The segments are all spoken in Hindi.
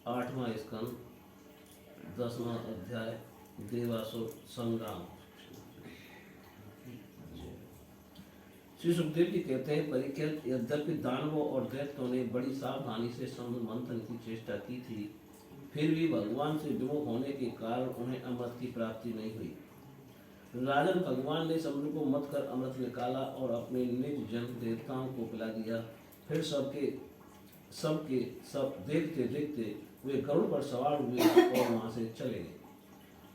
8वां स्कंद 10वां अध्याय देवासुर संग्राम। श्री सुखदेव जी कहते हैं, परीक्षित, यद्यपि दानवों और दैत्यों ने बड़ी सावधानी से समुद्र मंथन की चेष्टा की थी, फिर भी भगवान से विमुख होने के कारण उन्हें अमृत की प्राप्ति नहीं हुई। राजन, भगवान ने समुद्र को मत कर अमृत निकाला और अपने निज जन देवताओं को पिला दिया। फिर सब देखते देखते वे गरुड़ पर सवार हुए और वहां से चले गए।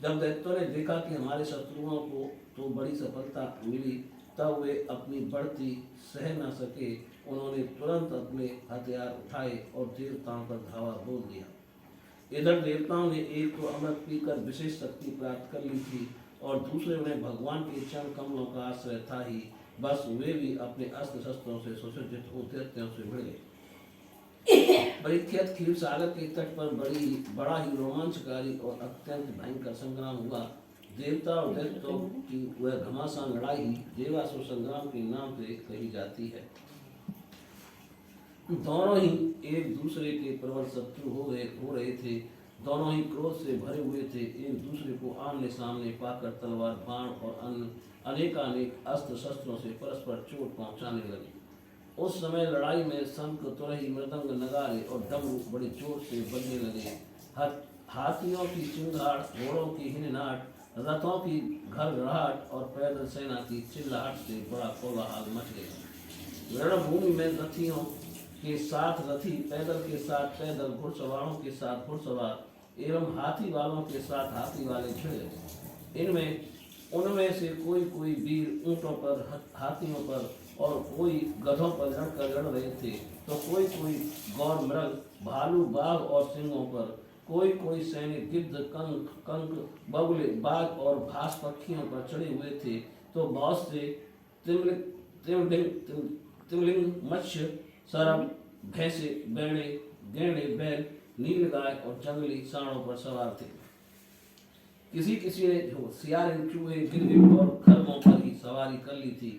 जब दैत्यों ने देखा कि हमारे शत्रुओं को तो बड़ी सफलता मिली, तब वे अपनी बढ़ती सह न सके। उन्होंने तुरंत अपने हथियार उठाए और देवताओं पर धावा बोल दिया। इधर देवताओं ने एक तो अमृत पीकर विशेष शक्ति प्राप्त कर ली थी और दूसरे उन्हें भगवान के चरण कमलों का आश्रय था ही, बस वे भी अपने अस्त्र शस्त्रों से सुसज्जित दैत्यों से भिड़ गए। परीक्षित, क्षीर सागर के तट पर बड़ा ही रोमांचकारी और अत्यंत भयंकर संग्राम हुआ। देवता और दैत्यों की वह घमासान लड़ाई देवासुर संग्राम के नाम से कही जाती है। दोनों ही एक दूसरे के प्रबल शत्रु हो रहे थे। दोनों ही क्रोध से भरे हुए थे। एक दूसरे को आमने सामने पाकर तलवार, बाण और अनेकानेक अस्त्र शस्त्रों से परस्पर चोट पहुंचाने लगे। उस समय लड़ाई में शंख, तुरही, मृदंग, नगारे और डमरू बड़ी जोर से बजने लगे। हाथियों की चिंगाड़, घोड़ों की हिनहाट, रथों की घरघराहट और पैदल सेना की चिल्लाहट से बड़ा कोलाहल मच गया। रणभूमि में रथियों के साथ रथी, पैदल के साथ पैदल, घुड़सवारों के साथ घुड़सवार एवं हाथी वालों के साथ हाथी वाले भिड़। उनमें से कोई वीर ऊंटों पर, हाथियों पर और कोई गधों पर लड़ रहे थे, तो कोई गौर मृग, भालू, बाघ और सिंहों पर, कोई सैनिक गिद्ध, कंक, बगुले, बाघ और भास पक्षियों पर चढ़े हुए थे, तो बहुत से तिमलिंग, मत्स्य, सरब, भैंसे, बैणे, गैंडे, बैल, नीलगाय और जंगली सांडों पर सवार थे। किसी ने सियार, चूहे, गिरगिट और खरगों पर ही सवारी कर ली थी,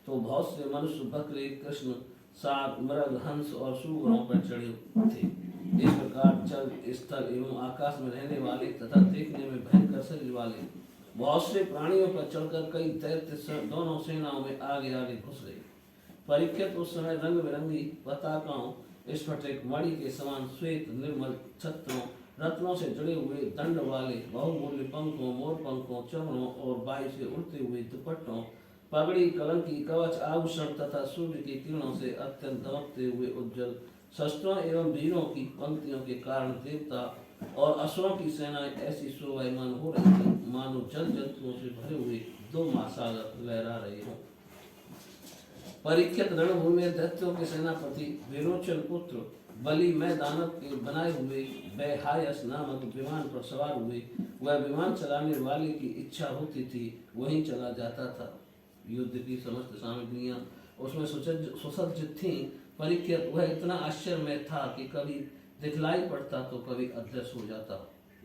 तो बहुत से मनुष्य, बकरे, कृष्ण, साग, मृग, हंस और सूकरों पर चढ़े थे। इस प्रकार जल, स्थल एवं आकाश में रहने वाले तथा देखने में भयंकर शरीर वाले बहुत से प्राणियों पर चढ़कर कई दैत्य दोनों सेनाओं में आगे आगे घुस गए। परीक्षित, उस समय रंग बिरंगी पताकाओं, स्फटिक मणि के समान श्वेत निर्मल छत्रों, रत्नों से जड़े हुए दंड वाले बहुमूल्य पंखों, मोर पंखों, चमड़ों और बाई से उड़ते हुए दुपट्टों, पगड़ी, कलंकी, कवच, आभूषण तथा सूर्य की किरणों से अत्यंत दमकते हुए उज्जवल शस्त्रों एवं वीरों की पंक्तियों के कारण देवता और असुरों की सेनाएं ऐसी शोभायमान हो रही थी, मानो जल जंतुओं से भरे हुए दो महासागर लहरा रहे हों। परीक्षित, रणभूमि में दैत्यों के सेनापति विरोचन पुत्र बलि में दानव के बनाए हुए बेहायस नामक विमान पर सवार हुए। वह विमान चलाने वाले की इच्छा होती थी वहीं चला जाता था। युद्ध की समस्त सामग्रियां उसमें सुसज्जित थीं। परीक्षित, वह इतना आश्चर्यमय था कि कभी दिखलाई पड़ता तो कभी अदृश्य हो जाता।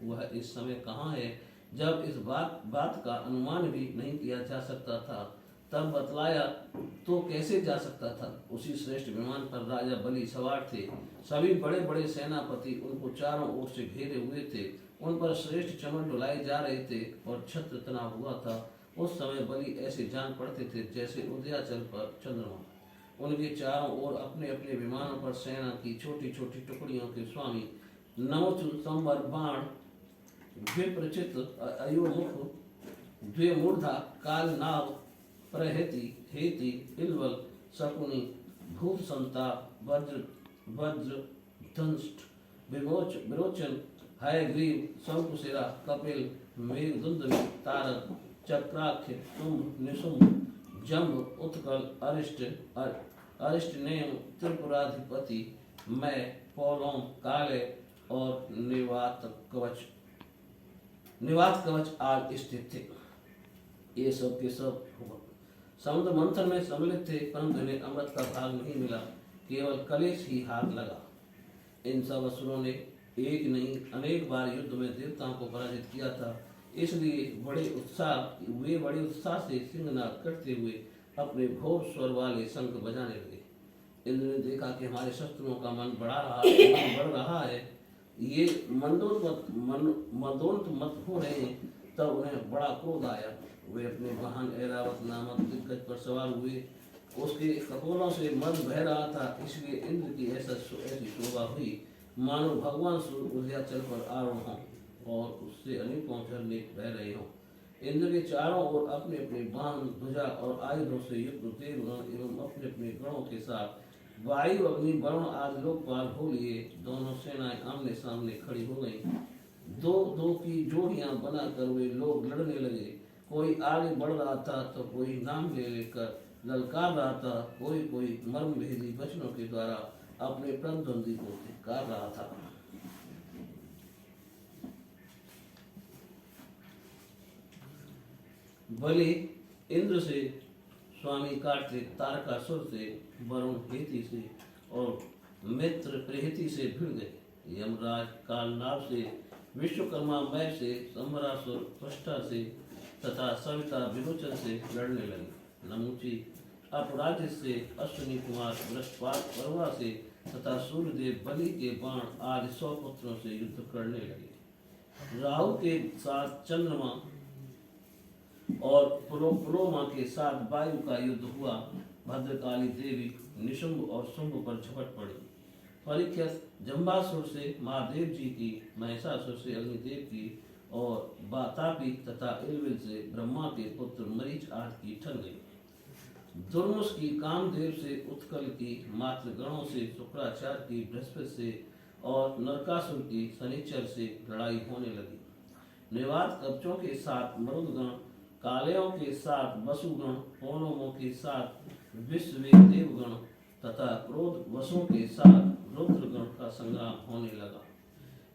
वह इस समय कहाँ है, जब इस बात का अनुमान भी नहीं किया जा सकता था, तब बतलाया तो कैसे जा सकता था। उसी श्रेष्ठ विमान पर राजा बलि सवार थे। सभी बड़े बड़े सेनापति उनको चारों ओर से घेरे हुए थे। उन पर श्रेष्ठ चमन डुलाए जा रहे थे और छत्र तना हुआ था। उस समय बलि ऐसे जान पड़ते थे जैसे उदयाचल पर चंद्रमा। उनके चारों ओर अपने अपने विमानों पर सेना की छोटी छोटी टुकड़ियों के स्वामी नमोचु, संवर, बाण, द्विप्रचित, अयोमुख, द्विमूर्धा, काल, नाव, प्रहति, हेति, इल्वल, शकुनी, भूत संताप, वज्र, दंष्ट, विरोचन, हयग्रीव, शंकुशिरा, कपिल, मेघदुंदुभि, तारक, चक्राख्य, तुम्भ, निशुंभ, जम्ब, उत्कल, अरिष्टनेम, त्रिपुराधिपति, मैं, पौलोम, काले और निवात कवच आदि स्थित थे। ये सब के सब समुद्र मंथन में सम्मिलित थे, परंतु इन्हें अमृत का भाग नहीं मिला, केवल कलेश ही हाथ लगा। इन सब असुरों ने एक नहीं अनेक बार युद्ध में देवताओं को पराजित किया था, इसलिए वे बड़े उत्साह से सिंहनाद करते हुए अपने घोर स्वर वाले शंख बजाने लगे। इंद्र ने देखा कि हमारे शत्रुओं का मन बढ़ रहा है, ये मदोन्मत्त हो रहे हैं, तब उन्हें बड़ा क्रोध आया। वे अपने वाहन ऐरावत नामक दिग्गज पर सवार हुए। उसके कपोलों से मद बह रहा था, इसलिए इंद्र की ऐसी शोभा हुई मानो भगवान सूर्य उदयाचल पर आरूढ़ हों और उससे अनेकों झरने बह रहे हों। इंद्र के चारों ओर अपने अपने बाण, ध्वजा और आयुधों से युक्त देवगण एवं अपने अपने गणों के साथ वायु, अग्नि, वरुण आदि लोकपाल हो लिए। दोनों सेनाएं आमने सामने खड़ी हो गईं। दो दो की जोड़ियां बनाकर वे लोग लड़ने लगे। कोई आगे बढ़ रहा था तो कोई नाम ले लेकर ललकार रहा था, कोई कोई मर्म भेदी वचनों के द्वारा अपने प्रतिद्वंदी को धिक्कार रहा था। बलि इंद्र से, स्वामी कार्तिक तारकासुर से, वरुण हेति से और मित्र प्रेहति से भिड़ गए। यमराज कालनाभ से, विश्वकर्मा मय से, संभरासुर त्वष्टा से तथा सविता विरोचन से लड़ने लगे। नमुची अपराजित से, अश्विनी कुमार बृहस्पति पर्वा से तथा सूर्यदेव बलि के बाण आदि 100 पुत्रों से युद्ध करने लगे। राहु के साथ चंद्रमा और पुलोमा के साथ वायु का युद्ध हुआ। भद्रकाली देवी निशुंभ और शुंभ पर झपट पड़ी। परीक्षित जंबासुर से महादेव जी की, महिषासुर से अग्निदेव की और बातापी तथा इलविल से ब्रह्मा के पुत्र मरीच आदि की ठन गई। दुर्मुष की कामदेव से, उत्कल की मातृगणों से, शुक्राचार्य की बृहस्पति से और नरकासुर की शनिचर से लड़ाई होने लगी। निवात कवचों के साथ मरुदगण, कालयों के साथ वसुगण, पौर्णमों के साथ विश्ववेद देवगण तथा क्रोध वसों के साथ रुद्रगण का संग्राम होने लगा।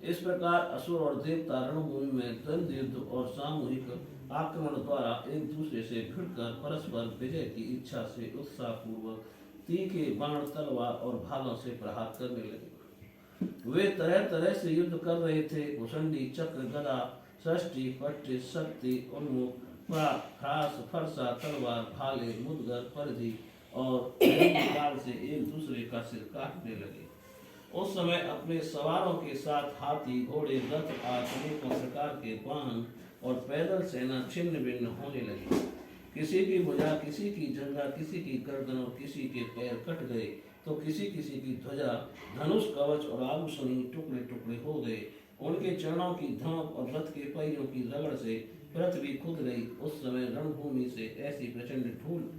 इस प्रकार असुर और देवता रणभूमि में द्वंद्व युद्ध और सामूहिक आक्रमण द्वारा एक दूसरे से भिड़कर परस्पर विजय की इच्छा से उत्साहपूर्वक तीखे बाण, तलवार और भालों से प्रहार करने लगे। वे तरह तरह से युद्ध कर रहे थे। भुसंडी, चक्र, गदा, षष्ठी, पट्टी, शक्ति, उन्मुख, फ्रास, फरसा, तलवार, भाले, मुदगर, परिधि और काल से एक दूसरे का सिर काटने लगे। उस समय अपने सवारों के साथ हाथी, घोड़े, रथ आदि अनेकों प्रकार के वाहन और पैदल सेना छिन्न भिन्न होने लगी। किसी की भुजा, किसी की जंघा, किसी की गर्दन और किसी के पैर कट गए, तो किसी किसी की ध्वजा, धनुष, कवच और आभूषणी टुकड़े टुकड़े हो गए। उनके चरणों की धमक और रथ के पहियों की रगड़ से पृथ्वी खुद गई। उस समय रणभूमि से ऐसी प्रचंड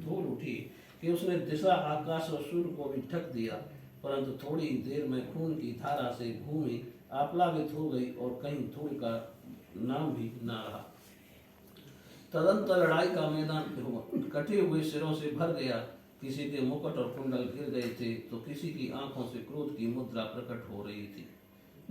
धूल उठी कि उसने दिशा, आकाश और सूर्य को भी ढक दिया। परंतु थोड़ी ही देर में खून की धारा से भूमि आप्लावित हो गई और कहीं धूल का नाम भी न रहा। तदंतर लड़ाई का मैदान कटे हुए सिरों से भर गया। किसी के मुकुट और कुंडल गिर गए थे, तो किसी की आंखों से क्रोध की मुद्रा प्रकट हो रही थी।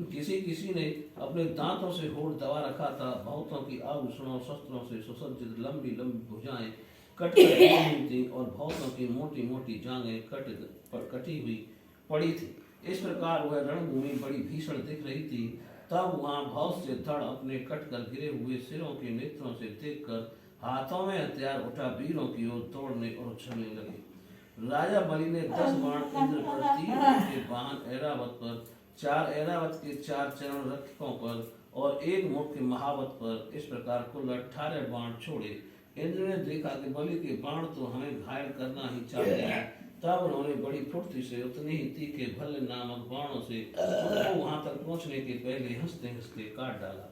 किसी ने अपने दांतों से होठ दबा रखा था। बहुतों की आभूषणों शस्त्रों से सुसज्जित लंबी लंबी भुजाएं कट हुई थी और बहुतों की मोटी मोटी जांघें कटी हुई पड़ी थी। इस प्रकार वह रणभूमि बड़ी भीषण दिख रही थी। तब वहां बहुत से धड़ अपने कटकर गिरे हुए सिरों के नेत्रों से देखकर हाथों में हथियार उठा वीरों की ओर दौड़ने और उछलने लगे। राजा बलि ने 10 बाण इंद्र पर, 3 के वाहन ऐरावत पर, 4 ऐरावत के 4 चरण रक्षकों पर और 1 मुख्य महावत पर, इस प्रकार कुल 18 बाण छोड़े। इंद्र ने देखा कि बलि के बाण तो हमें घायल करना ही चाहते हैं। तब उन्होंने बड़ी फुर्ती से उतने ही तीखे भल्ल नामक बाणों से उनको वहां तक पहुंचने के पहले हंसते हंसते काट डाला।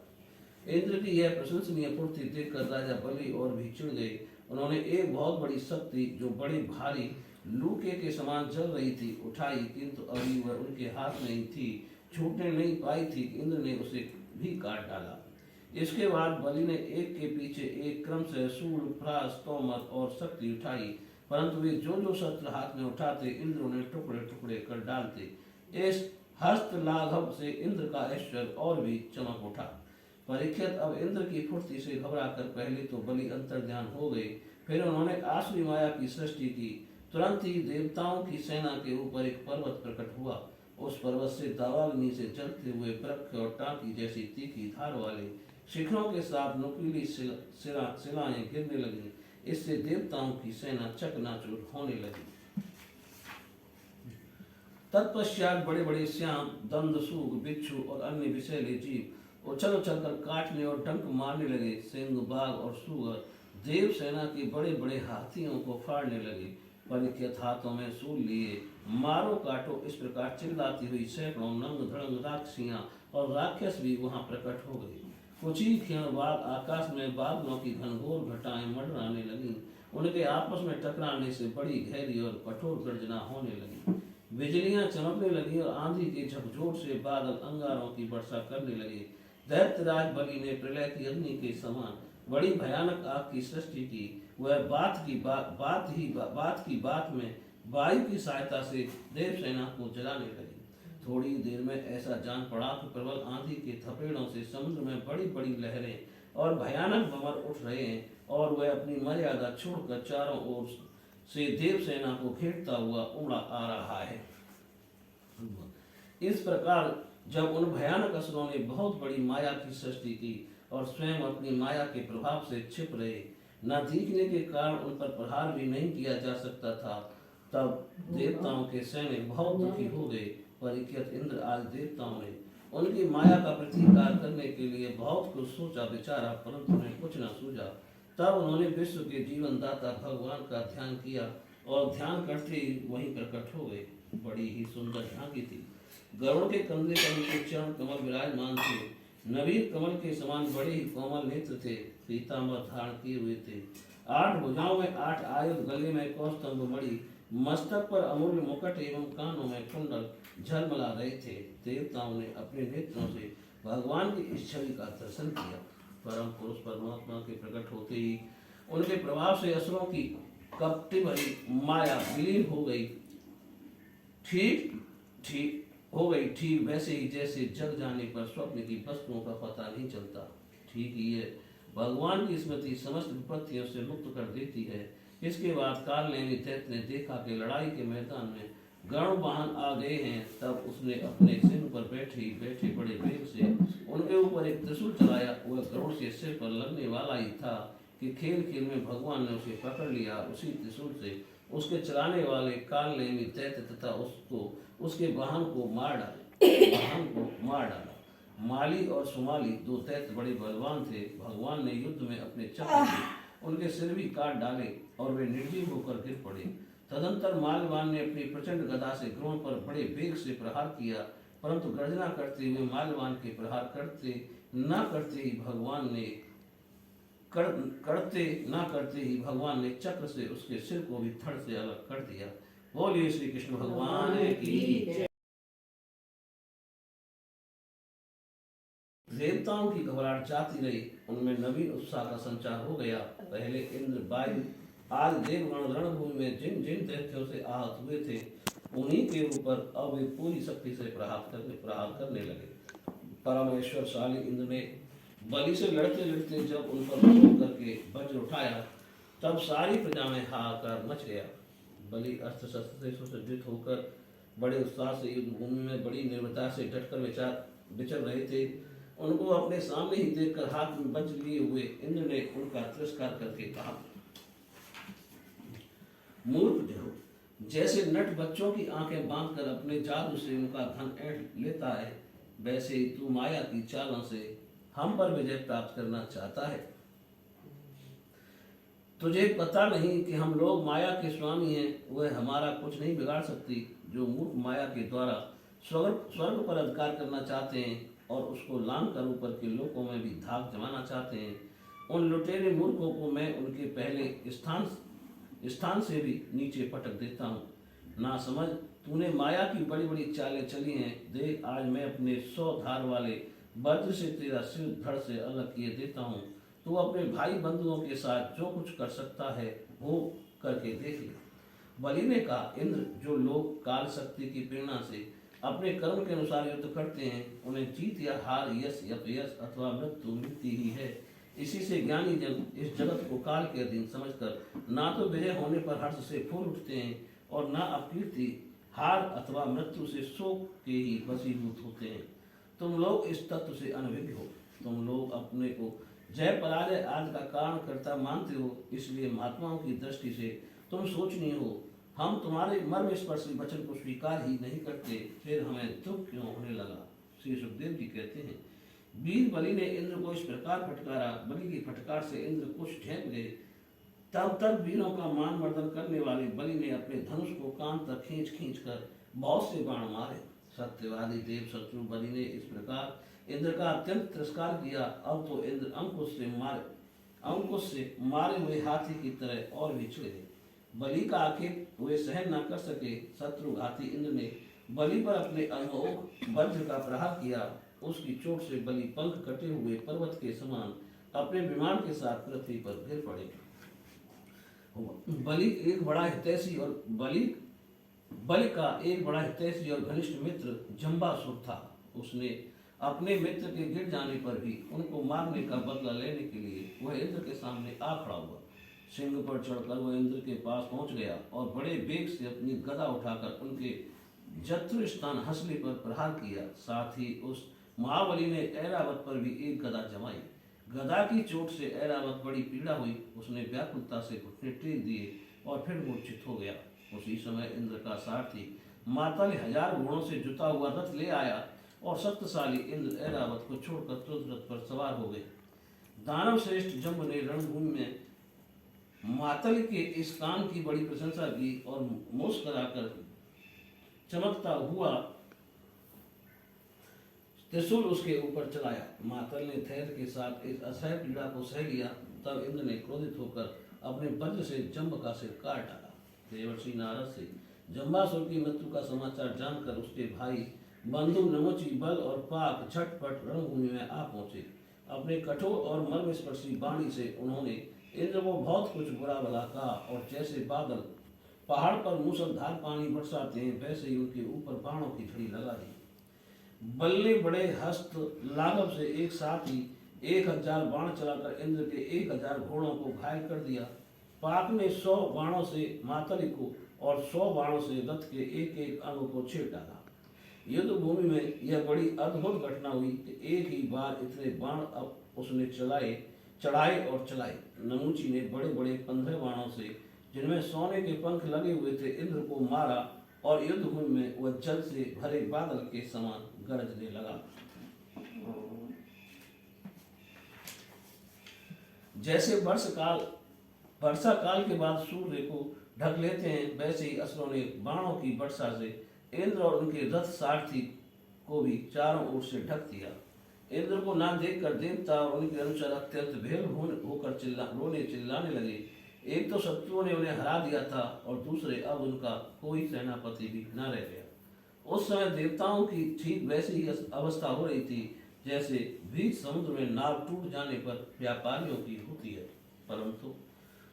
इंद्र की यह प्रशंसनीय फुर्ती देखकर राजा बलि और भी चिढ़ गए। उन्होंने एक बहुत बड़ी शक्ति, जो बड़ी भारी लूके के समान जल रही थी, उठाई, किंतु अभी वह उनके हाथ में ही थी, छूटने नहीं पाई थी। इंद्र ने उसे भी काट डाला। इसके बाद बलि ने एक के पीछे एक क्रम से शूल, फ्रास, तोमर और शक्ति उठाई, परंतु वे जो जो शस्त्र हाथ में उठाते इंद्र उन्हें टुकड़े टुकड़े कर डालते। इस हस्त लाघव से इंद्र का ऐश्वर्य और भी चमक उठा। परीक्षित अब इंद्र की फुर्ती से घबराकर पहले तो बलि अंतर्ध्यान हो गए, फिर उन्होंने आसुरी माया की सृष्टि की। तुरंत ही देवताओं की सेना के ऊपर एक पर्वत प्रकट हुआ। उस पर्वत से दावाग्नि से जलते हुए वृक्ष और टाकी जैसी तीखी धार वाले शिखरों के साथ नुकीली शिलाएं गिरने लगी। इससे देवताओं की सेना चकनाचूर होने लगी। तत्पश्चात बड़े बड़े श्याम, दंड, सूग, बिच्छू और अन्य विषैले जीव उछल उछल कर काटने और डंक मारने लगे। सिंह, बाघ और सुअर देव सेना के बड़े बड़े हाथियों को फाड़ने लगे। परीक्षित हाथों में सूल लिए मारो काटो इस प्रकार चिल्लाती हुई सैकड़ों नंग धड़ंग राक्षसियां और राक्षस भी वहां प्रकट हो गए। कुछ ही क्षण बाद आकाश में बादलों की घनघोर घटाएं मंडराने लगी। उनके आपस में टकराने से बड़ी गहरी और कठोर गर्जना होने लगी। बिजलियां चमकने लगी और आंधी के झकझोर से बादल अंगारों की वर्षा करने लगे। दैत्यराज बलि ने प्रलय की अग्नि के समान बड़ी भयानक आग की सृष्टि की। वह बात की बात में वायु की सहायता से देव सेना को जलाने लगी। थोड़ी देर में ऐसा जान पड़ा कि प्रबल आंधी के थपेड़ों से समुद्र में बड़ी बड़ी लहरें और भयानक भंवर उठ रहे हैं और वह अपनी मर्यादा छोड़कर चारों ओर से देव सेना को घेरता हुआ उमड़ा आ रहा है। इस प्रकार जब उन भयानक असुरों ने बहुत बड़ी माया की सृष्टि की और स्वयं अपनी माया के प्रभाव से छिप रहे, न दिखने के कारण उन पर प्रहार भी नहीं किया जा सकता था, तब देवताओं के सैनिक बहुत दुखी हो गए। परीक्षित इंद्र आज देवताओं ने उनकी माया का प्रतिकार करने के लिए बहुत कुछ सोचा विचारा, परंतु उन्हें कुछ न सूझा। तब उन्होंने विश्व के जीवन दाता भगवान का ध्यान किया और ध्यान करते ही वहीं प्रकट हो गए। बड़ी ही सुंदर झांकी थी। गरुड़ के कंधे पर उनके चरण कमल विराजमान थे। नवीन कमल के समान बड़े ही कोमल नेत्र थे। पीतांबर धारण किए हुए थे। 8 भुजाओं में 8 आयुध, गले में कौस्तुभ मणि, मस्तक पर अमूल्य मुकुट एवं कानों में कुंडल झलमला रहे थे। देवताओं ने अपने नेत्रों से भगवान की इस छवि का दर्शन किया। परम पुरुष परमात्मा के प्रकट होते ही उनके प्रभाव से असुरों की कपटी भरी माया विलीन हो गई। ठीक वैसे ही जैसे जग जाने पर स्वप्न की वस्तुओं का पता नहीं चलता। ठीक ही है, भगवान की स्मृति समस्त विपत्तियों से मुक्त कर देती है। इसके बाद कालनेमी दैत्य ने देखा कि लड़ाई के मैदान में गरुड़ वाहन आ गए हैं। तब उसने अपने सिंह पर बैठे बड़े वेग से उनके ऊपर एक त्रिशूल चलाया। वह गरुड़ के सिर पर लगने वाला ही था कि खेल खेल में भगवान ने उसे पकड़ लिया। उसी त्रिशूल से उसके चलाने वाले कालनेमी दैत्य तथा उसके वाहन को मार डाला। माली और सुमाली 2 दैत्य बड़े बलवान थे। भगवान ने युद्ध में अपने चक्र से उनके सिर भी काट डाले और वे निर्जीव होकर गिर पड़े। तदंतर माल्यवान ने अपनी प्रचंड गदा से गरुड़ पर बड़े वेग से प्रहार किया, परंतु गर्जना करते हुए माल्यवान के प्रहार करते ही भगवान ने चक्र से उसके सिर को भी धड़ से अलग कर दिया। बोलिए श्री कृष्ण भगवान की। देवताओं की घबराहट जाती रही। उनमें नवीन उत्साह का संचार हो गया। पहले इंद्र, वायु आज देवगण रणभूमि में जिन जिन दैत्यों से आहत हुए थे, उन्हीं के ऊपर अब वे पूरी शक्ति से प्रहार करने लगे। परमेश्वरशाली इंद्र ने बलि से लड़ते लड़ते जब उन पर क्रोध करके वज्र उठाया, तब सारी प्रजा में हाहाकार मच गया। बलि अस्त्र शस्त्र से सुसज्जित होकर बड़े उत्साह से युद्ध भूमि में बड़ी निर्भयता से डटकर विचर रहे थे। उनको अपने सामने ही देखकर हाथ में वज्र लिए हुए इंद्र ने उनका तिरस्कार करके कहा, मूर्ख जनो, जैसे नट बच्चों की आंखें बांधकर अपने जादू से उनका धन ऐंठ लेता है, वैसे ही तू माया की चालों से हम पर विजय प्राप्त करना चाहता है। तुझे पता नहीं कि हम लोग माया के स्वामी हैं, वह हमारा कुछ नहीं बिगाड़ सकती। जो मूर्ख माया के द्वारा स्वर्ग पर अधिकार करना चाहते हैं और उसको लांघ कर ऊपर के लोकों में भी धाक जमाना चाहते हैं, उन लुटेरे मूर्खों को मैं उनके पहले स्थान से भी नीचे पटक देता हूँ। ना समझ, तूने माया की बड़ी बड़ी चालें चली हैं। देख, आज मैं अपने 100 धार वाले वज्र से तेरा सिर धड़ से अलग किए देता हूँ। तू अपने भाई बंधुओं के साथ जो कुछ कर सकता है वो करके देख ले। बलि ने कहा, इंद्र, जो लोग काल शक्ति की प्रेरणा से अपने कर्म के अनुसार युद्ध करते हैं, उन्हें जीत या हार, यश या अपयश अथवा मृत्यु मिलती ही है। इसी से ज्ञानी जन इस जगत को काल के अधीन समझकर ना तो विजय होने पर हर्ष से फूल उठते हैं और ना अपकीर्ति, हार अथवा मृत्यु से शोक के ही वशीभूत होते हैं। तुम लोग इस तत्व से अनभिज्ञ हो। तुम लोग अपने को जय पराजय आदि का कारण कर्ता मानते हो, इसलिए महात्माओं की दृष्टि से तुम सोचनीय हो। हम तुम्हारे मर्म स्पर्शी वचन को स्वीकार ही नहीं करते, फिर हमें दुख क्यों होने लगा। श्री सुखदेव जी कहते हैं, वीर बलि ने इंद्र को इस प्रकार फटकारा, बलि की फटकार से इंद्र कुछ झेंप गए। तब तक वीरों का मान मर्दन करने वाले बलि ने अपने धनुष को कान तक खींच खींच कर बहुत से बाण मारे। सत्यवादी देव शत्रु बलि ने इस प्रकार इंद्र का अत्यंत तिरस्कार किया। अब तो इंद्र अंकुश से मारे हुए हाथी की तरह और भी चिढ़ गए। बलि का आक्षेप वे सहन न कर सके। शत्रुघाती इंद्र ने बलि पर अपने अमोघ वज्र का प्रहार किया। उसकी चोट से बलि पंख कटे हुए पर्वत के समान अपने विमान के साथ पृथ्वी पर गिर पड़े। बलि का एक बड़ा हितैषी और घनिष्ठ मित्र जंबासुर था। उसने अपने मित्र के गिर जाने पर भी उनको मारने का बदला लेने के लिए वह इंद्र के सामने आ खड़ा हुआ। सिंह पर चढ़कर वह इंद्र के पास पहुंच गया और बड़े वेग से अपनी गदा उठाकर उनके जत्र स्थान हंसली पर प्रहार किया। साथ ही उस महाबली ने ऐरावत पर भी एक गदा जमाई। गदा की चोट से ऐरावत बड़ी पीड़ा हुई। उसने व्याकुलता से घुटने टेक दिए और फिर मूर्छित हो गया। उसी समय इंद्र का सारथी मातल 1000 घोड़ों से जुता हुआ रथ ले आया और शक्तिशाली इंद्र ऐरावत को छोड़कर तुरंत रथ पर सवार हो गए। दानव श्रेष्ठ जम्ब ने रणभूमि में मातल के इस काम की बड़ी प्रशंसा की और मुस्कुराकर चमकता हुआ त्रिशूल उसके ऊपर चलाया। मातल ने धैर्य के साथ इस असह्य पीड़ा को सह लिया। तब इंद्र ने क्रोधित होकर अपने वज्र से जंब का सिर काट डाला। देवर्षि नारद से जंबासुर की मृत्यु का समाचार जानकर उसके भाई बंधु नमुची बल और पाक झटपट रणभूमि में आ पहुंचे। अपने कठोर और मर्मस्पर्शी वाणी से उन्होंने इंद्र को बहुत कुछ बुरा भला कहा और जैसे बादल पहाड़ पर मूसलाधार पानी बरसाते हैं वैसे ही उनके ऊपर बाणों की झड़ी लगा दी। बल ने बड़े हस्त लाघव से एक साथ ही 1000 बाण चलाकर इंद्र के 1000 घोड़ों को घायल कर दिया। पाक ने 100 बाणों से मातली को और 100 बाणों से रथ के एक एक अंग को छेड़ डाला। युद्ध भूमि में यह बड़ी अद्भुत घटना हुई कि एक ही बार इतने बाण अब उसने चढ़ाए और चलाए। नमुची ने बड़े बड़े 15 बाणों से, जिनमें सोने के पंख लगे हुए थे, इंद्र को मारा और युद्ध भूमि में वह जल से भरे बादल के समान गरजने लगा। जैसे वर्षा काल के बाद सूर्य को ढक लेते हैं, वैसे ही असुरों ने बाणों की वर्षा से इंद्र और उनके रथ सारथी को भी चारों ओर से ढक दिया। इंद्र को ना देखकर देवता और उनके अनुसार अत्यंत भेल होकर रोने चिल्लाने लगे। एक तो शत्रुओं ने उन्हें हरा दिया था और दूसरे अब उनका कोई सेनापति भी न रह गया। उस समय देवताओं की ठीक वैसी ही अवस्था हो रही थी जैसे बीच समुद्र में नाव टूट जाने पर व्यापारियों की होती है। परंतु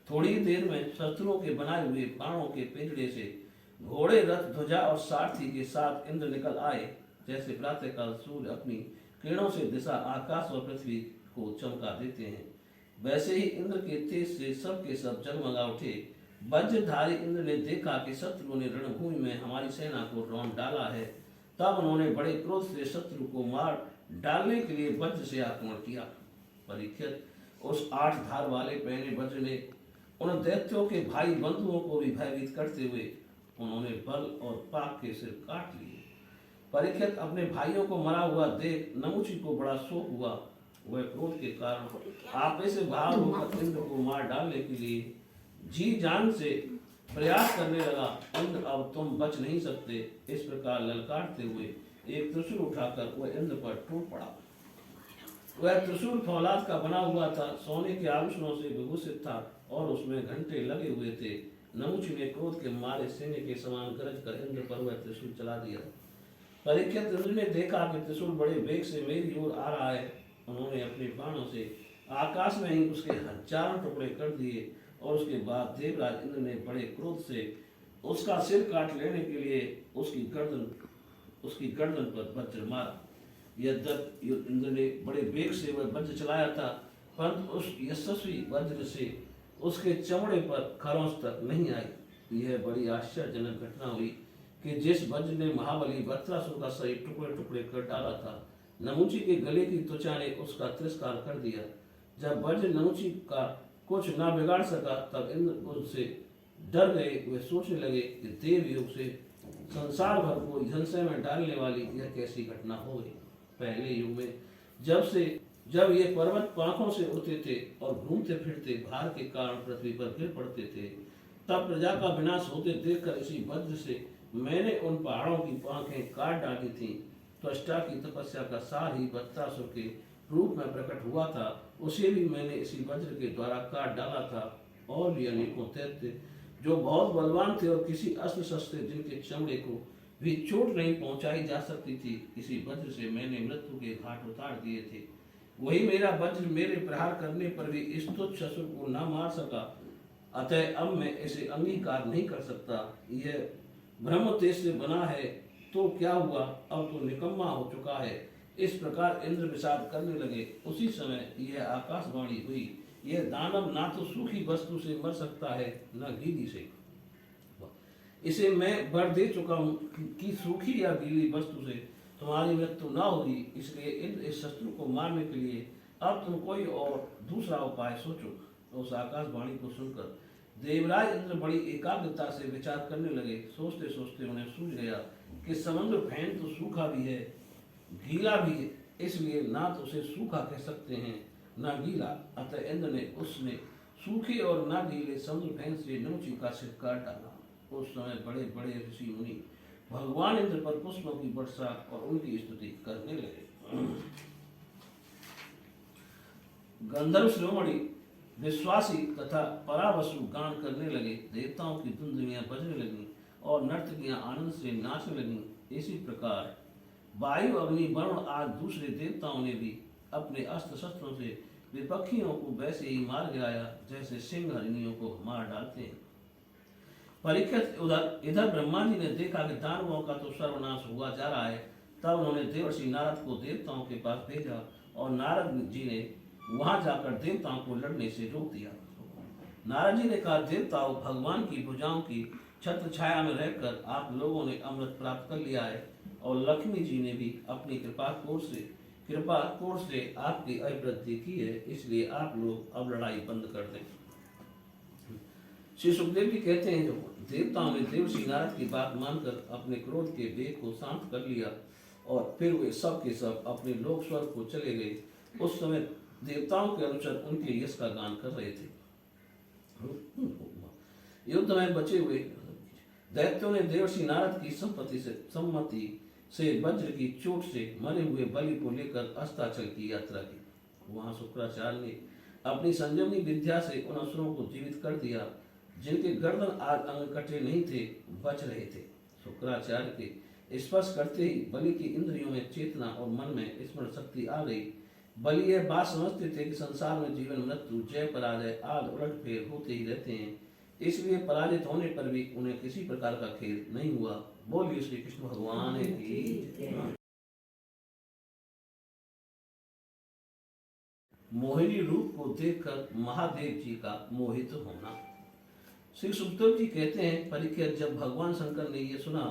थोड़ी देर में शत्रुओं के बनाए हुए बाणों के पिंजड़े से घोड़े, रथ, ध्वजा और सारथी के साथ इंद्र निकल आए। जैसे प्रातःकाल सूर्य अपनी किरणों से दिशा आकाश और पृथ्वी को चमका देते हैं, वैसे ही इंद्र के तेज से सब के सब जगमगा उठे। वज्रधारी इंद्र ने देखा कि शत्रुओं ने रणभूमि में हमारी सेना को रौंद डाला है। तब उन्होंने बड़े क्रोध से शत्रु को मार डालने के लिए वज्र से आक्रमण किया। परीक्षित, उस 8 धार वाले पहने वज्र ने उन दैत्यों के भाई बंधुओं को भी भयभीत करते हुए उन्होंने बल और पाक के सिर काट लिए। परीक्षित, अपने भाइयों को मरा हुआ देख नमुची को बड़ा शोक हुआ। वह क्रोध के कारण आपे से बाहर होकर इंद्र को मार डालने के लिए जी जान से प्रयास करने लगा। इंद्र, अब तुम बच नहीं सकते। इस प्रकार ललकारते हुए एक त्रिशूल उठाकर वह इंद्र पर टूट पड़ा। वह त्रिशूल फौलाद का बना हुआ था, सोने के आभूषणों से विभूषित था और उसमें घंटे लगे हुए थे। नमुची ने क्रोध के मारे सिंह के समान गरज कर इंद्र पर वह त्रिशूल चला दिया। परीक्षित, इंद्र ने देखा कि त्रिशूल बड़े वेग से मेरी ओर आ रहा है। उन्होंने अपने बाणों से आकाश में ही उसके 1000 टुकड़े कर दिए और उसके बाद देवराज इंद्र ने बड़े क्रोध से उसका सिर काट लेने के लिए उसकी गर्दन पर वज्र मारा। यद्यपि इंद्र ने बड़े वेग से वह वज्र चलाया था, परंतु उस यशस्वी वज्र से उसके चमड़े पर खरोंच तक नहीं आई। यह बड़ी आश्चर्यजनक घटना हुई कि जिस वज्र ने महाबली वृत्रासुर का शरीर टुकड़े टुकड़े कर डाला था, नमुची के गले की त्वचा ने उसका तिरस्कार कर दिया। जब वज्र नमुची का कुछ ना बिगाड़ सका, तब इंद्र उससे डर गए। वे सोचने लगे कि देव युग से संसार भर को झंसे में डालने वाली यह कैसी घटना हो गई। पहले युग में जब ये पर्वत पांखों से उड़ते थे और घूमते फिरते भार के कारण पृथ्वी पर गिर पड़ते थे, तब प्रजा का विनाश होते देखकर इसी वज्र से मैंने उन पहाड़ों की पांखें काट डाली थी। त्वष्टा की तपस्या का सार ही वत्सासुर के रूप में प्रकट हुआ था, उसे भी मैंने इसी वज्र के द्वारा काट डाला था। और भी अनेकों दैत्य जो बहुत बलवान थे और किसी अस्त्र शस्त्र जिनके चमड़े को भी चोट नहीं पहुंचाई जा सकती थी, इसी वज्र से मैंने मृत्यु के घाट उतार दिए थे। वही मेरा वज्र मेरे प्रहार करने पर भी इस तुच्छ असुर को न मार सका, अतः अब मैं इसे अंगीकार नहीं कर सकता। यह ब्रह्म तेज से बना है तो क्या हुआ, अब तो निकम्मा हो चुका है। इस प्रकार इंद्र विषाद करने लगे। उसी समय यह आकाशवाणी हुई, यह दानव ना तो सूखी वस्तु से मर सकता है न गीली से। इसे मैं वर दे चुका हूँ कि सूखी या गीली वस्तु से तुम्हारी मृत्यु न होगी। इसलिए इंद्र इस शत्रु को मारने के लिए अब तुम कोई और दूसरा उपाय सोचो। उस आकाशवाणी को सुनकर देवराज इंद्र बड़ी एकाग्रता से विचार करने लगे। सोचते सोचते उन्हें सूझ गया कि समुद्र फैन तो सूखा भी है, गीला भी है, इसलिए ना तो उसे सूखा कह सकते हैं ना गीला। अतः इंद्र ने उसने सूखे और ना गीले समुद्र फैन से नौची का सिर काट डाला। उस समय बड़े बड़े ऋषि मुनि भगवान इंद्र पर पुष्पों की वर्षा और उनकी स्तुति करने लगे। गंधर्व शिरोमणि विश्वासी तथा परावसु गान करने लगे। देवताओं की धुंधुलियां बजने लगी और नर्तकियां आनंद से नाचने लगी। इसी प्रकार वायु, अग्नि, वरुण आदि दूसरे देवताओं ने भी अपने अस्त्र शस्त्रों से विपक्षियों को वैसे ही मार गिराया जैसे सिंह हरिणियों को मार डालते हैं। परीक्षित इधर ब्रह्मा जी ने देखा कि दानवों का तो सर्वनाश हुआ जा रहा है। तब उन्होंने देवर्षि नारद को देवताओं के पास भेजा और नारद जी ने वहां जाकर देवताओं को लड़ने से रोक दिया। नारद जी ने कहा, देवताओं, भगवान की भुजाओं की छत्र छाया में रहकर आप लोगों ने अमृत प्राप्त कर लिया है और लक्ष्मी जी ने भी अपनी कृपा कोर से आपकी अभिवृद्धि की है, इसलिए आप लोग अब लड़ाई बंद कर दें। श्री सुखदेव जी कहते हैं, जो देवताओं ने देवर्षि नारद की बात मानकर अपने क्रोध के वेग को शांत कर लिया और फिर वे सब के सब अपने लोक स्वर्ग को चले गए। उस समय देवताओं के अनुसार उनके यश का गान कर रहे थे। युद्ध में बचे हुए दैत्यों ने देवर्षि नारद की सम्मति से वज्र की चोट से मरे हुए बलि को लेकर अस्ताचल की यात्रा की। वहां शुक्राचार्य ने अपनी संजीवनी विद्या से उन असुरों को जीवित कर दिया जिनके गर्दन आदि अंग कटे नहीं थे, बच रहे थे। शुक्राचार्य के स्पर्श करते ही बलि की इंद्रियों में चेतना और मन में स्मरण शक्ति आ गई। बलि यह बात समझते थे कि संसार में जीवन मृत्यु, जय पराजय आदि उलट फेर होते ही रहते हैं, इसलिए पराजित होने पर भी उन्हें किसी प्रकार का खेद नहीं हुआ। बोलिए श्री कृष्ण भगवान की। मोहिनी रूप को देखकर महादेव जी का मोहित होना। श्री सुखदेव जी कहते हैं, परीक्षित, जब भगवान शंकर ने यह सुना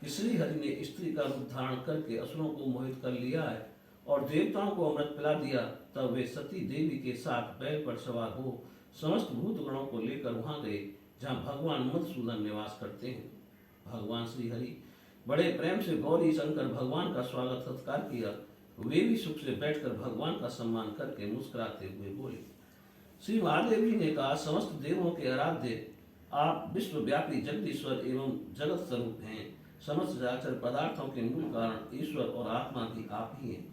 कि श्री हरि ने स्त्री का रूप धारण करके असुरों को मोहित कर लिया है और देवताओं को अमृत पिला दिया, तब वे सती देवी के साथ बैल पर सवार हो समस्त भूत गणों को लेकर वहां गए जहां भगवान मधुसूदन निवास करते हैं। भगवान श्री हरि बड़े प्रेम से गौरी शंकर भगवान का स्वागत सत्कार किया। वे भी सुख से बैठकर भगवान का सम्मान करके मुस्कुराते हुए बोले। श्री महादेव जी ने कहा, समस्त देवों के आराध्य आप विश्वव्यापी जगदीश्वर एवं जगत स्वरूप हैं। समस्त चराचर पदार्थों के मूल कारण ईश्वर और आत्मा भी आप ही हैं।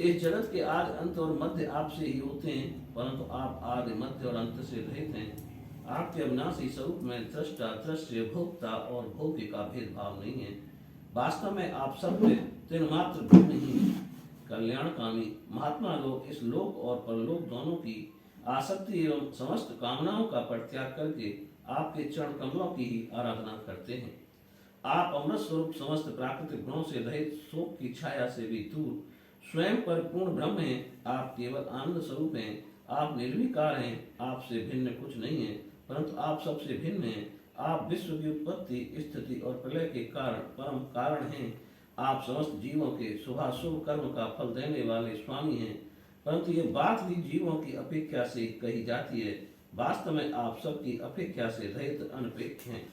इस जगत के आदि अंत और मध्य आपसे ही होते हैं, परंतु आप आदि मध्य और अंत से रहित हैं। आपके अविनाशी स्वरूप में दृष्टा, दृश्य, भोक्ता और भोग्य का भेदभाव नहीं है। वास्तव में आप सब में तिन्मात्र भिन्न ही हैं। कल्याणकामी महात्मा लोग इस लोक और परलोक दोनों की आसक्ति एवं समस्त कामनाओं का परित्याग करके आपके चरण कमलों की ही आराधना करते हैं। आप अमृत स्वरूप समस्त प्राकृतिक गुणों से रहित, शोक की छाया से भी दूर, स्वयं पर पूर्ण ब्रह्म हैं। आप केवल आनंद स्वरूप हैं। आप निर्विकार हैं। आपसे भिन्न कुछ नहीं है, परंतु आप सबसे भिन्न हैं। आप विश्व की उत्पत्ति, स्थिति और प्रलय के कारण परम कारण हैं। आप समस्त जीवों के शुभाशुभ कर्म का फल देने वाले स्वामी हैं, परंतु ये बात भी जीवों की अपेक्षा से कही जाती है। वास्तव में आप सबकी अपेक्षा से रहित अनपेक्ष हैं।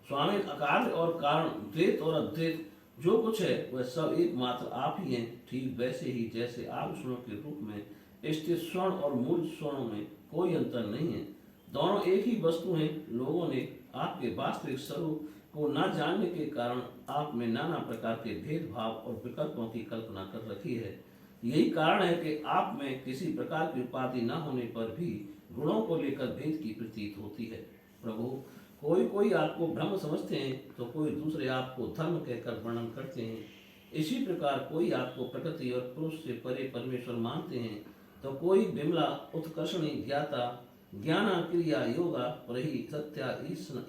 स्वामी, अकार्य और कारण, द्वैत और अद्वैत जो कुछ है वह सब एकमात्र आप ही हैं। ठीक वैसे ही जैसे आभूषणों के रूप में स्थित स्वर्ण और मूल स्वर्णों में कोई अंतर नहीं है, दोनों एक ही वस्तु हैं। लोगों ने आपके वास्तविक स्वरूप को न जानने के कारण आप में नाना प्रकार के भेदभाव और विकल्पों की कल्पना कर रखी है। यही कारण है कि आप में किसी प्रकार की उपाधि न होने पर भी गुणों को लेकर भेद की प्रतीत होती है। प्रभु, कोई आपको ब्रह्म समझते हैं तो कोई दूसरे आपको धर्म कहकर वर्णन करते हैं। इसी प्रकार कोई आपको प्रकृति और पुरुष से परे परमेश्वर मानते हैं तो कोई विमला, उत्कर्षणी, ज्ञाता, ज्ञाना, क्रिया, योगा, प्रही, सत्या,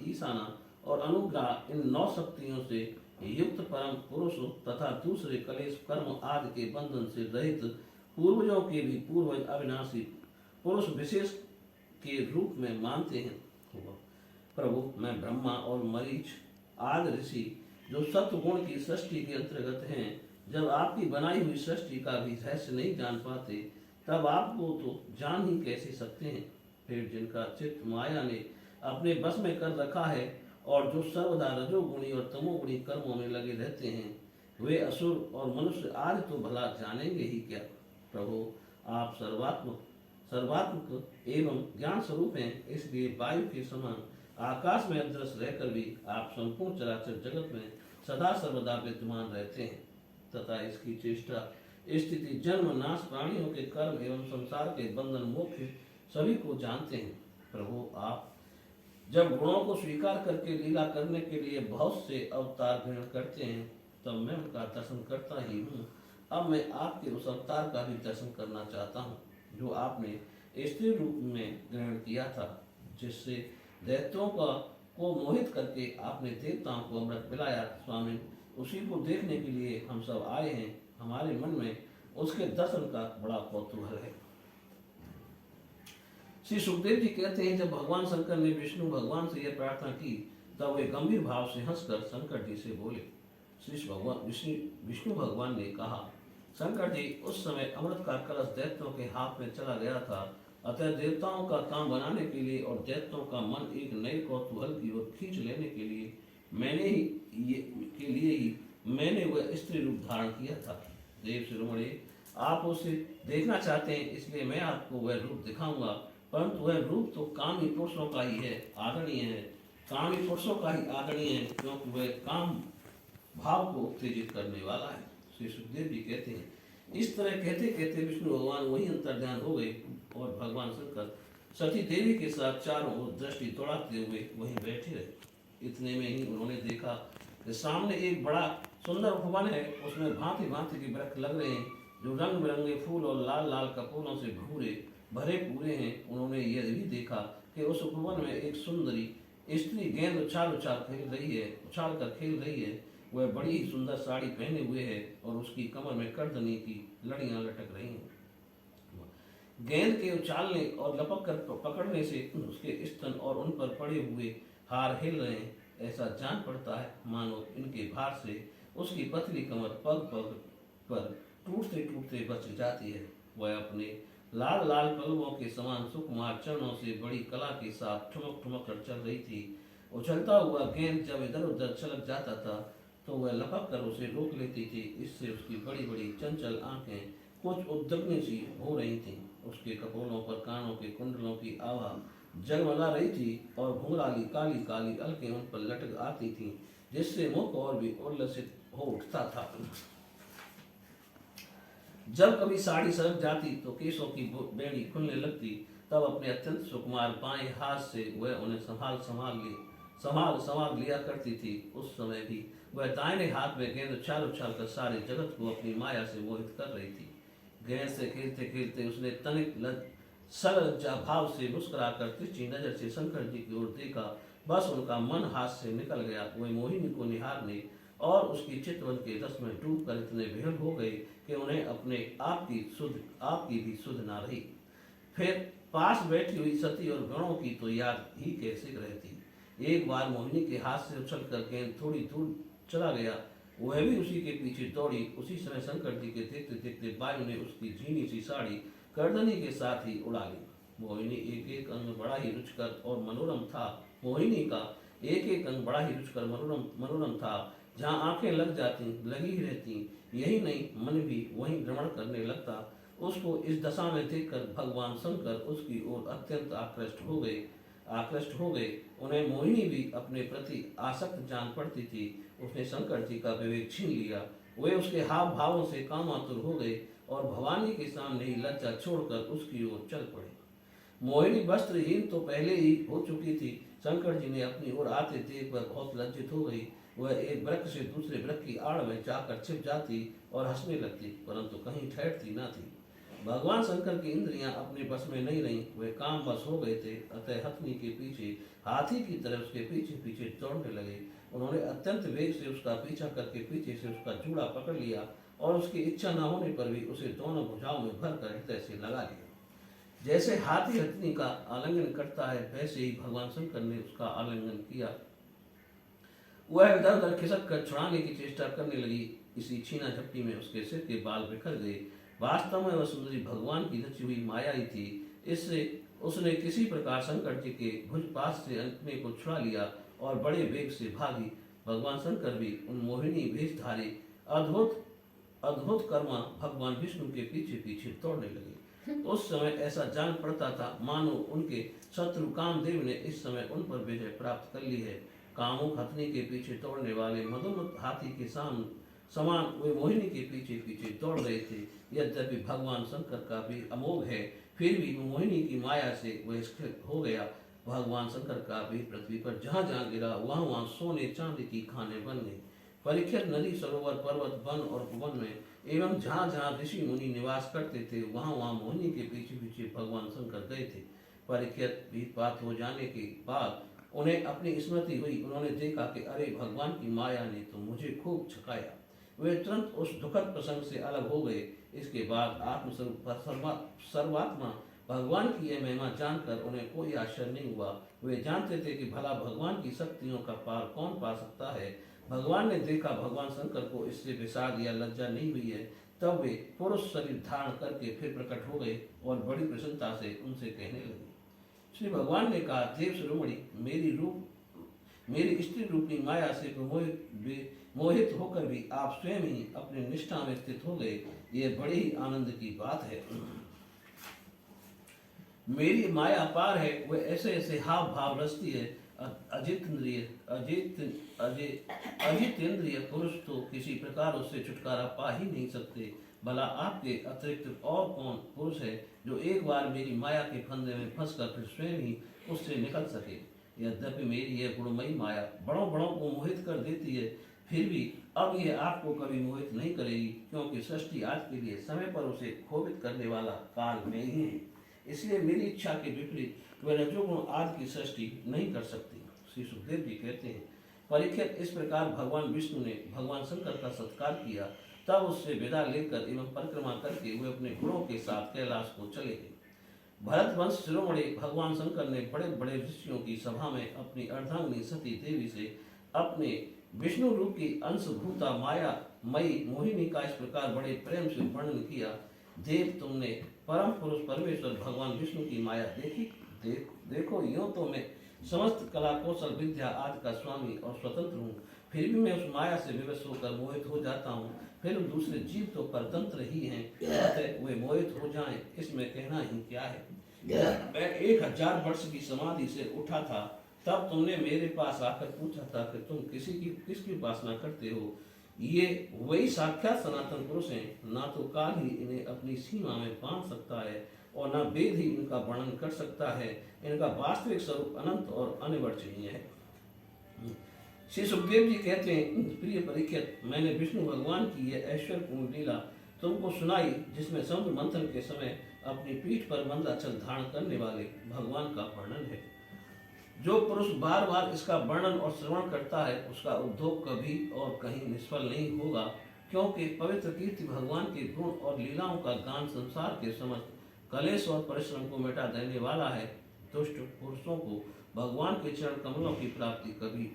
ईशाना और अनुग्रह, इन 9 शक्तियों से युक्त परम पुरुष तथा दूसरे कलेश, कर्म आदि के बंधन से रहित पूर्वजों के भी पूर्वज अविनाशी पुरुष विशेष के रूप में मानते हैं। प्रभु, मैं ब्रह्मा और मरीच आदि ऋषि जो सत्वगुण की सृष्टि के अंतर्गत हैं, जब आपकी बनाई हुई सृष्टि का भी रहस्य नहीं जान पाते तब आपको तो जान ही कैसे सकते हैं। फिर जिनका चित्त माया ने अपने बस में कर रखा है और जो सर्वदा रजोगुणी और तमोगुणी कर्मों में लगे रहते हैं, वे असुर और मनुष्य आदि तो भला जानेंगे ही क्या। प्रभु, आप सर्वात्मक एवं ज्ञान स्वरूप हैं, इसलिए वायु के समान आकाश में अदृश्य रहकर भी आप संपूर्ण चराचर जगत में सदा सर्वदा विद्यमान रहते हैं तथा इसकी चेष्टा, स्थिति, जन्म, नाश, प्राणियों के कर्म एवं संसार के बंधन, मोक्ष सभी को जानते हैं। प्रभु, आप जब गुणों को स्वीकार करके लीला करने के लिए बहुत से अवतार ग्रहण करते हैं तब मैं उनका दर्शन करता ही हूँ। अब मैं आपके उस अवतार का भी दर्शन करना चाहता हूँ जो आपने स्त्री रूप में ग्रहण किया था, जिससे दैत्यों को मोहित करके आपने देवताओं को अमृत पिलाया। स्वामी, उसी को देखने के लिए हम सब आए हैं। हमारे मन में उसके दर्शन का बड़ा कौतूहल है। श्री सुखदेव जी कहते हैं, जब भगवान शंकर ने विष्णु भगवान से यह प्रार्थना की तब वे गंभीर भाव से हंसकर शंकर जी से बोले। विष्णु भगवान ने कहा, शंकर जी, उस समय अमृत का कलश दैत्यों के हाथ में चला गया था, अतः देवताओं का काम बनाने के लिए और दैत्यों का मन एक नए कौतूहल की ओर खींच लेने के लिए मैंने वह स्त्री रूप धारण किया था। देव शिरोमणि, आप उसे देखना चाहते हैं, इसलिए मैं आपको वह रूप दिखाऊंगा, परंतु वह रूप तो कामी पुरुषों का ही है, आदरणीय है। कामी पुरुषों का ही आदरणीय है, क्योंकि वह काम भाव को उत्तेजित करने वाला है। श्री सुखदेव जी कहते हैं, इस तरह कहते कहते विष्णु भगवान वही अंतर्ध्यान हो गए और भगवान शंकर सती देवी के साथ चारों ओर दृष्टि दौड़ाते हुए वहीं बैठे रहे। इतने में ही उन्होंने देखा कि सामने एक बड़ा सुंदर उपवन है, उसमें भांति भांति के वृक्ष लग रहे हैं जो रंग बिरंगे फूल और लाल लाल कपूरों से भरे पूरे हैं। उन्होंने यह भी देखा कि उस उपवन में एक सुंदरी स्त्री गेंद उछाल कर खेल रही है। वह बड़ी ही सुंदर साड़ी पहने हुए है और उसकी कमर में कर्दनी की लड़ियां लटक रही हैं। गेंद के उछालने और लपक कर पकड़ने से उसके स्तन और उन पर पड़े हुए हार हिल रहे हैं। ऐसा जान पड़ता है मानो इनके भार से उसकी पतली कमर पग पग पर टूटते टूटते बच जाती है। वह अपने लाल लाल पलवों के समान सुकुमार चरणों से बड़ी कला के साथ ठुमक ठुमक कर चल रही थी। उछलता हुआ गेंद जब इधर उधर छलक जाता था तो वह लपक कर उसे रोक लेती थी। इससे उसकी बड़ी बड़ी चंचल आंखें कुछ उद्दग्नि सी हो रही थीं। उसके कपोलों पर कानों के कुंडलों की आभा जगमगा रही थी और घुंघराली काली काली अलकें उन पर लटक आती थीं, जिससे मुख और भी उल्लसित हो उठता था। जब कभी साड़ी सरक जाती तो केशों की बेड़ी खुलने लगती, तब अपने अत्यंत सुकुमार बाएं हाथ से वह उन्हें संभाल लिया करती थी। उस समय भी वह दाहिने हाथ में गेंद उछाल कर सारे जगत को अपनी माया से मोहित कर रही थी। गेंद से खेलते खेलते उसने तनिक सलज्जा भाव से मुस्कुराकर तिरछी नजर से शंकर जी की ओर देखा। बस उनका मन हाथ से निकल गया। वह मोहिनी को निहारने और उसकी चितवन के रस में डूबकर इतने विहल हो गए कि उन्हें अपने आप की भी सुध ना रही। फिर पास बैठी हुई सती और गणों की तो याद ही कैसे रहती। एक बार मोहिनी के हाथ से उछलकर गेंद थोड़ी दूर चला गया, वह भी उसी के पीछे दौड़ी। उसी समय शंकर जी के देखते देखते वायु ने उसकी झीनी सी साड़ी गर्दनी के साथ ही उड़ा ली। मोहिनी एक एक अंग बड़ा ही रुचकर और मनोरम था। मोहिनी का एक एक अंग बड़ा ही रुचकर मनोरम था। जहाँ आंखें लगी ही रहती, यही नहीं मन भी वहीं भ्रमण करने लगता। उसको इस दशा में देखकर भगवान शंकर उसकी ओर अत्यंत आकृष्ट हो गए। उन्हें मोहिनी भी अपने प्रति आसक्त जान पड़ती थी। उसने शंकर जी का विवेक छीन लिया। वे उसके हाव भावों से कामातुर हो गए और भवानी के सामने ही लज्जा छोड़कर उसकी ओर चल पड़े। मोहिनी वस्त्रहीन तो पहले ही हो चुकी थी। शंकर जी ने अपनी ओर आते देख वह बहुत लज्जित हो गई। वह एक वृक्ष से दूसरे वृक्ष की आड़ में जाकर छिप जाती और हंसने लगती, परंतु कहीं ठहरती न थी। भगवान शंकर की इंद्रियां अपने बस में नहीं रहीं। वे काम बस हो गए थे। अतः हथनी के पीछे हाथी की तरह उसके पीछे पीछे दौड़ने लगे। उन्होंने अत्यंत वेग से उसका पीछा करके पीछे से उसका जूड़ा पकड़ लिया और उसकी इच्छा न होने पर भी उसे दोनों भुजाओं में भरकर हृदय से लगा लिया। जैसे हाथी हथनी का आलिंगन करता है, वैसे ही भगवान शंकर ने उसका आलिंगन किया। वह इधर उधर खिसक कर छुड़ाने की चेष्टा करने लगी। इसी छीना झपटी में उसके सिर के बाल बिखर गए। वास्तव में वह सुंदरी भगवान की रची हुई माया ही थी। इससे उसने किसी प्रकार शंकर जी के भुजपास से अपने को छुड़ा लिया और बड़े वेग से भागी। भगवान शंकर भी उन मोहिनी भेषधारी अद्भुत कर्मा भगवान विष्णु के पीछे पीछे दौड़ने लगे। उस समय ऐसा जान पड़ता था मानो उनके शत्रु कामदेव ने इस समय उन पर विजय प्राप्त कर ली है। कामुक हथनी के पीछे दौड़ने वाले मदोन्मत्त हाथी के समान वे मोहिनी के पीछे पीछे दौड़ रहे थे। यद्यपि भगवान शंकर का भी अमोघ है, फिर भी मोहिनी की माया से वह स्खलित हो गया। भगवान शंकर का भी पृथ्वी पर जहाँ जहाँ गिरा वहाँ वहाँ सोने चांदी की खाने बन गई। परीक्षित नदी सरोवर पर्वत वन और भुवन में एवं जहाँ जहाँ ऋषि मुनि निवास करते थे वहाँ वहाँ मोहिनी के पीछे पीछे भगवान शंकर गए थे। परीक्षित भीतपात हो जाने के बाद उन्हें अपनी स्मृति हुई। उन्होंने देखा कि अरे भगवान की माया ने तो मुझे खूब छकाया। वे तुरंत उस दुखद प्रसंग से अलग हो गए। इसके बाद आत्मस्वरूप सर्वात्मा भगवान की यह महिमा जानकर उन्हें कोई आश्चर्य नहीं हुआ। वे जानते थे कि भला भगवान की शक्तियों का पार कौन पा सकता है। भगवान ने देखा भगवान शंकर को इससे विषाद या लज्जा नहीं हुई है, तब वे पुरुष शरीर धारण करके फिर प्रकट हो गए और बड़ी प्रसन्नता से उनसे कहने लगे। श्री भगवान ने कहा, देव शिरोमणि, मेरी स्त्री रूपी माया से मोहित होकर भी आप स्वयं ही अपनी निष्ठा में स्थित हो गए। ये बड़ी ही आनंद की बात है। मेरी माया पार है। वह ऐसे ऐसे हाव भाव रचती है। अजितेंद्रिय पुरुष तो किसी प्रकार उससे छुटकारा पा ही नहीं सकते। भला आपके अतिरिक्त और कौन पुरुष है जो एक बार मेरी माया के फंदे में फंसकर फिर स्वयं ही उससे निकल सके। यद्यपि मेरी यह गुणमयी माया बड़ों बड़ों को मोहित कर देती है, फिर भी अब यह आपको कभी मोहित नहीं करेगी, क्योंकि सृष्टि आज के लिए समय पर उसे क्षोभित करने वाला काल में ही है। इसलिए मेरी इच्छा के विपरीत वह रजोगुण आदि की सृष्टि नहीं कर सकती। श्री सुखदेव जी कहते हैं, परीक्षित, इस प्रकार भगवान विष्णु ने भगवान शंकर का सत्कार किया। तब उससे विदा लेकर एवं परिक्रमा करके वे अपने गुणों के साथ कैलाश को चले गए। भरत वंश शिरोमणि भगवान शंकर ने बड़े बड़े ऋषियों की सभा में अपनी अर्धांगिनी सती देवी से अपने विष्णु रूप की अंशभूता माया मई मोहिनी का इस प्रकार बड़े प्रेम से वर्णन किया। देव, तुमने परम पुरुष परमेश्वर भगवान विष्णु की माया देखी। देखो, यूं तो मैं समस्त कला कौशल विद्या आदि का स्वामी और स्वतंत्र हूँ, फिर भी मैं उस माया से विवश होकर मोहित हो जाता हूँ। फिर दूसरे जीव तो परतंत्र ही हैं, अतः वे मोहित हो जाएं, इसमें कहना ही क्या है। मैं 1000 वर्ष की समाधि से उठा था, तब तुमने मेरे पास आकर पूछा था कि तुम किसकी उपासना करते हो। ये वही साक्षात सनातन पुरुष हैं। ना तो काल ही इन्हें अपनी सीमा में बांध सकता है और न वेद ही इनका वर्णन कर सकता है। इनका वास्तविक स्वरूप अनंत और अनिवर्चनीय है। श्री सुखदेव जी कहते हैं, प्रिय परीक्षित, मैंने विष्णु भगवान की यह ऐश्वर्यपूर्ण लीला तुमको सुनाई, जिसमें समुद्र मंथन के समय अपनी पीठ पर मंदाचल धारण करने वाले भगवान का वर्णन है। जो पुरुष बार बार इसका वर्णन और श्रवण करता है, उसका उद्योग कभी और कहीं निष्फल नहीं होगा, क्योंकि पवित्र कीर्ति भगवान के गुण और लीलाओं का गान संसार के समस्त कलेश और परिश्रम को मिटा देने वाला है। दुष्ट पुरुषों को भगवान के चरण कमलों की प्राप्ति कभी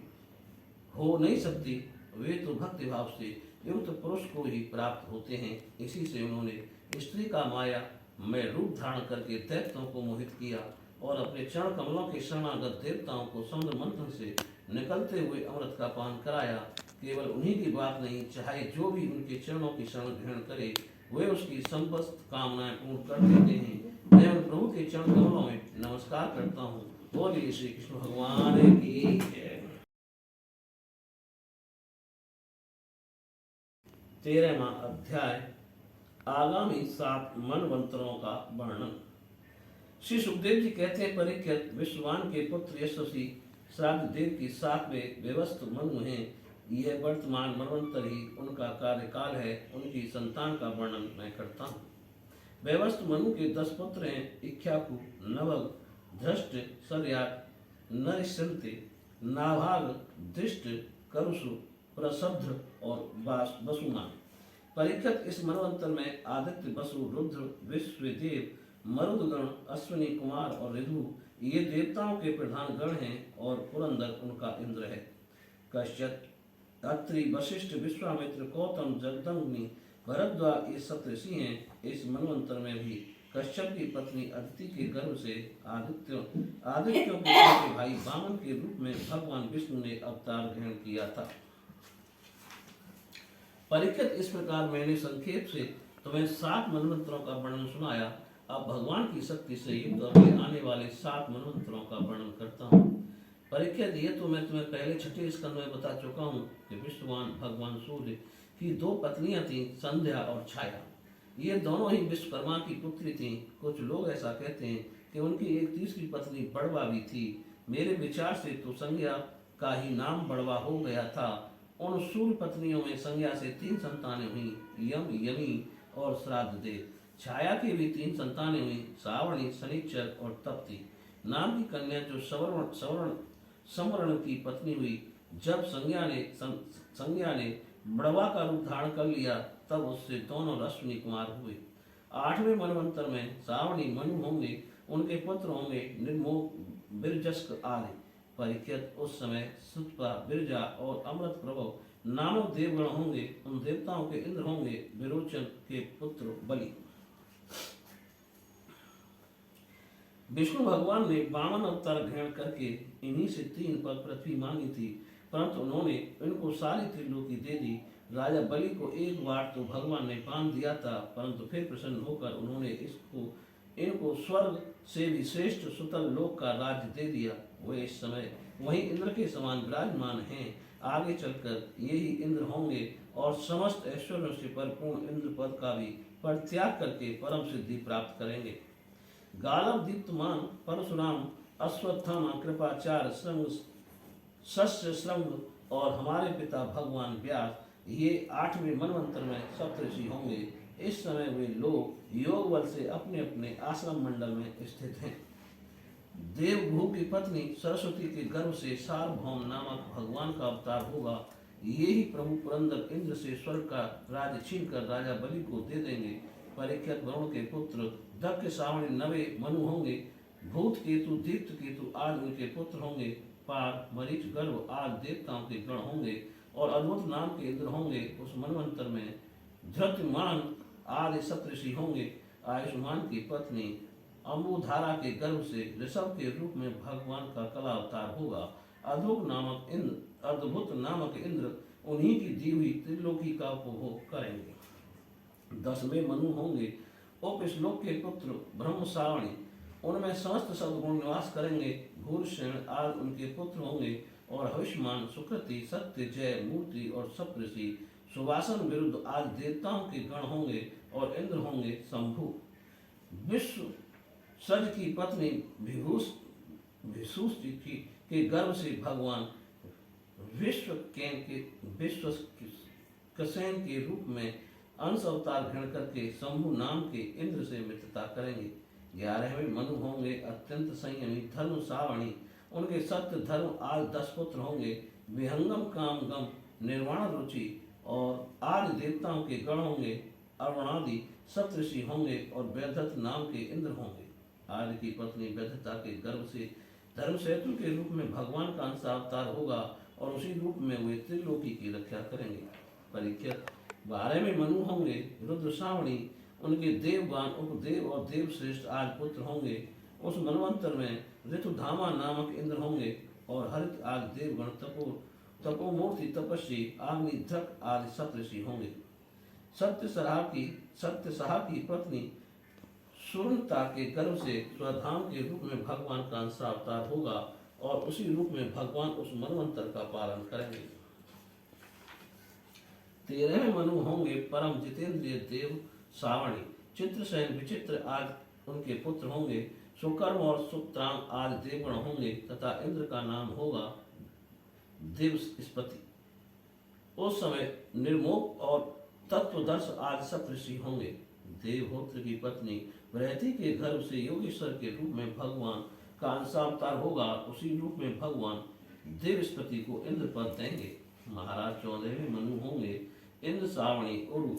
हो नहीं सकती। वे तो भक्ति भाव से युक्त पुरुष को ही प्राप्त होते हैं। इसी से उन्होंने स्त्री का माया मैं रूप धारण करके दैत्यों को मोहित किया और अपने चरण कमलों के शरणागत देवताओं को समुद्र मंथन से निकलते हुए अमृत का पान कराया। केवल उन्हीं की बात नहीं, चाहे जो भी उनके चरणों की शरण ग्रहण करे वे उसकी समस्त कामनाएं पूर्ण कर देते हैं। मैं उन प्रभु के चरण कमलों में नमस्कार करता हूँ। बोलिए श्री कृष्ण भगवान की जय। 13वां अध्याय, आगामी 7 मनवंतरों का वर्णन। श्री सुखदेव जी कहते हैं, परीक्षित, विश्ववान के पुत्र यशस्वी श्राद्ध देव की 7वें व्यवस्थ मनु हैं। यह वर्तमान मनवंतर ही उनका कार्यकाल है। उनकी संतान का वर्णन मैं करता हूँ। व्यवस्थ मनु के 10 पुत्र हैं, इक्ष्वाकु, नवग, धृष्ट, सर्याक, नरिश्रंते, नाभाग, दृष्ट, करुषु, प्रसभ्र और वसुमान। परीक्षित, इस मनवंतर में आदित्य, वसु, रुद्र, विश्वदेव, मरुदगण, अश्विनी कुमार और ऋतु ये देवताओं के प्रधान गण हैं और पुरंदर उनका इंद्र है। कश्यप, अत्रि, वशिष्ठ, विश्वामित्र, गौतम, जगदम्बि, भरद्वाज ये सप्तऋषि हैं। इस मनवंतर में भी कश्यप की पत्नी अदिति के गर्भ से आदित्यों के छोटे भाई वामन के रूप में भगवान विष्णु ने अवतार ग्रहण किया था। परीक्षित, इस प्रकार मैंने संक्षेप से तुम्हें 7 मनवंतरों का वर्णन सुनाया। अब भगवान की शक्ति से युक्त अगले आने वाले 7 मनवंतरों का वर्णन करता हूँ। परीक्षित, ये तो मैं तुम्हें पहले 6ठे स्कंद में बता चुका हूँ कि विश्ववान भगवान सूर्य की 2 पत्नियां थीं, संध्या और छाया। ये दोनों ही विश्वकर्मा की पुत्री थीं। कुछ लोग ऐसा कहते हैं कि उनकी एक तीसरी पत्नी बड़वा भी थी। मेरे विचार से तो संज्ञा का ही नाम बड़वा हो गया था। उन सूर्य पत्नियों में संज्ञा से 3 संतानें हुई, यम, यमी और श्राद्ध देव। छाया की भी 3 संतानें हुई, सावणी, शनिचर और तप्ती नाम की कन्या जो संवरण की पत्नी हुई। जब संज्ञा ने बड़वा का रूप धारण कर लिया तब उससे दोनों अश्विनी कुमार हुए। 8वें मनवंतर में सावणी मनु होंगे, उनके पुत्र होंगे निर्मोह, बिरजस्क आदि। परीक्षित, उस समय सुतपा, बिरजा और अमृत प्रभव नामक देवगण होंगे। उन देवताओं के इंद्र होंगे विरोचन के पुत्र बलि। विष्णु भगवान ने वामन अवतार ग्रहण करके इन्हीं से 3 पग पृथ्वी मांगी थी, परंतु उन्होंने इनको सारी त्रिलोकी दे दी। राजा बलि को एक बार तो भगवान ने बांध दिया था, परंतु फिर प्रसन्न होकर उन्होंने इनको स्वर्ग से भी श्रेष्ठ सुतल लोक का राज्य दे दिया। वे इस समय वही इंद्र के समान विराजमान हैं। आगे चलकर ये ही इंद्र होंगे और समस्त ऐश्वर्यों से परिपूर्ण इंद्र पद का भी परित्याग करके परम सिद्धि प्राप्त करेंगे। गालव, दीप्तमान, परशुराम, अश्वत्थामा, कृपाचार्य, शस्य श्रृंग और हमारे पिता भगवान व्यास ये 8वें मनवंतर में सप्तऋषि होंगे। इस समय वे लोग योग बल से अपने अपने आश्रम मंडल में स्थित हैं। देवभू की पत्नी सरस्वती के गर्भ से सार्वभौम नामक भगवान का अवतार होगा। ये ही प्रभु पुरंदर इंद्र से स्वर्ग का राज्य छीनकर राजा बलि को दे देंगे। परीक्षित, वरुण के पुत्र दक्ष, सावणी, नवे मनु होंगे। भूत केतु, दीप्त केतु आदि उनके पुत्र होंगे। पार, मरीच, गर्भ आदि देवताओं के गण होंगे और अद्भुत नाम के इंद्र होंगे। उस मनवंतर में धृत्यमान आदि सप्तऋषि होंगे। आयुष्मान की पत्नी अम्बुधारा के गर्भ से ऋषभ के रूप में भगवान का कला अवतार होगा। अद्भुत नामक इंद्र उन्हीं की दी हुई त्रिलोकी का उपभोग करेंगे। 10वें मनु होंगे। उपश्लोक के पुत्र ब्रह्म, सावणी, उनमें समस्त सद्गुण निवास करेंगे। भूरसेन आदि उनके पुत्र होंगे और हविष्मान, सुकृति, सत्य, जय, मूर्ति और सप्तऋषि, सुवासन, विरुद्ध आदि देवताओं के गण होंगे और इंद्र होंगे शंभु। विश्व सज की पत्नी भिषुष के गर्भ से भगवान विश्वक्सेन के रूप में अंश अवतार ग्रहण करके शंभु नाम के इंद्र से मित्रता करेंगे। 11वें मनु होंगे। अत्यंत संयमी, धर्म, सावणी, उनके सत्य, धर्म आदि 10 पुत्र होंगे। विहंगम, कामगम, निर्वाण रुचि और आदि देवताओं के गण होंगे। अरुणादि सप्तऋषि होंगे और वैदत्त नाम के इंद्र होंगे। आर्य की पत्नी वैदत्ता के गर्भ से धर्मसेतु के रूप में भगवान का अंश अवतार होगा और उसी रूप में वे त्रिलोकी की रक्षा करेंगे। परीक्षित, 12वें मनु होंगे। रुद्र, सावणी, उनके देववान उपदेव और देव श्रेष्ठ आज पुत्र होंगे। उस मनवंतर में ऋतुधामा नामक इंद्र होंगे और हरित आज देवगण तपोमूर्ति तपस्वी अग्निध्रक आदि सप्तऋषि होंगे। सत्य सहा की पत्नी सुरनता के गर्भ से स्वधाम के रूप में भगवान का अंशावतार होगा और उसी रूप में भगवान उस मनवंतर का पालन करेंगे। 13वें मनु होंगे परम जितेंद्रिय देव सावणी, चित्रसेन विचित्र आदि उनके पुत्र होंगे। सुकर्म और सुत्रांग आदि देवगण होंगे तथा इंद्र का नाम होगा दिवस्पति। उस समय निर्मोक और तत्वदर्श आदि सप्तऋषि होंगे। देवहोत्र की पत्नी बृहति के गर्भ से योगेश्वर के रूप में भगवान का अंशावतार होगा। उसी रूप में भगवान देवस्पति को इंद्र पद देंगे। महाराज 14वें मनु होंगे इंद्र सावणी उरु,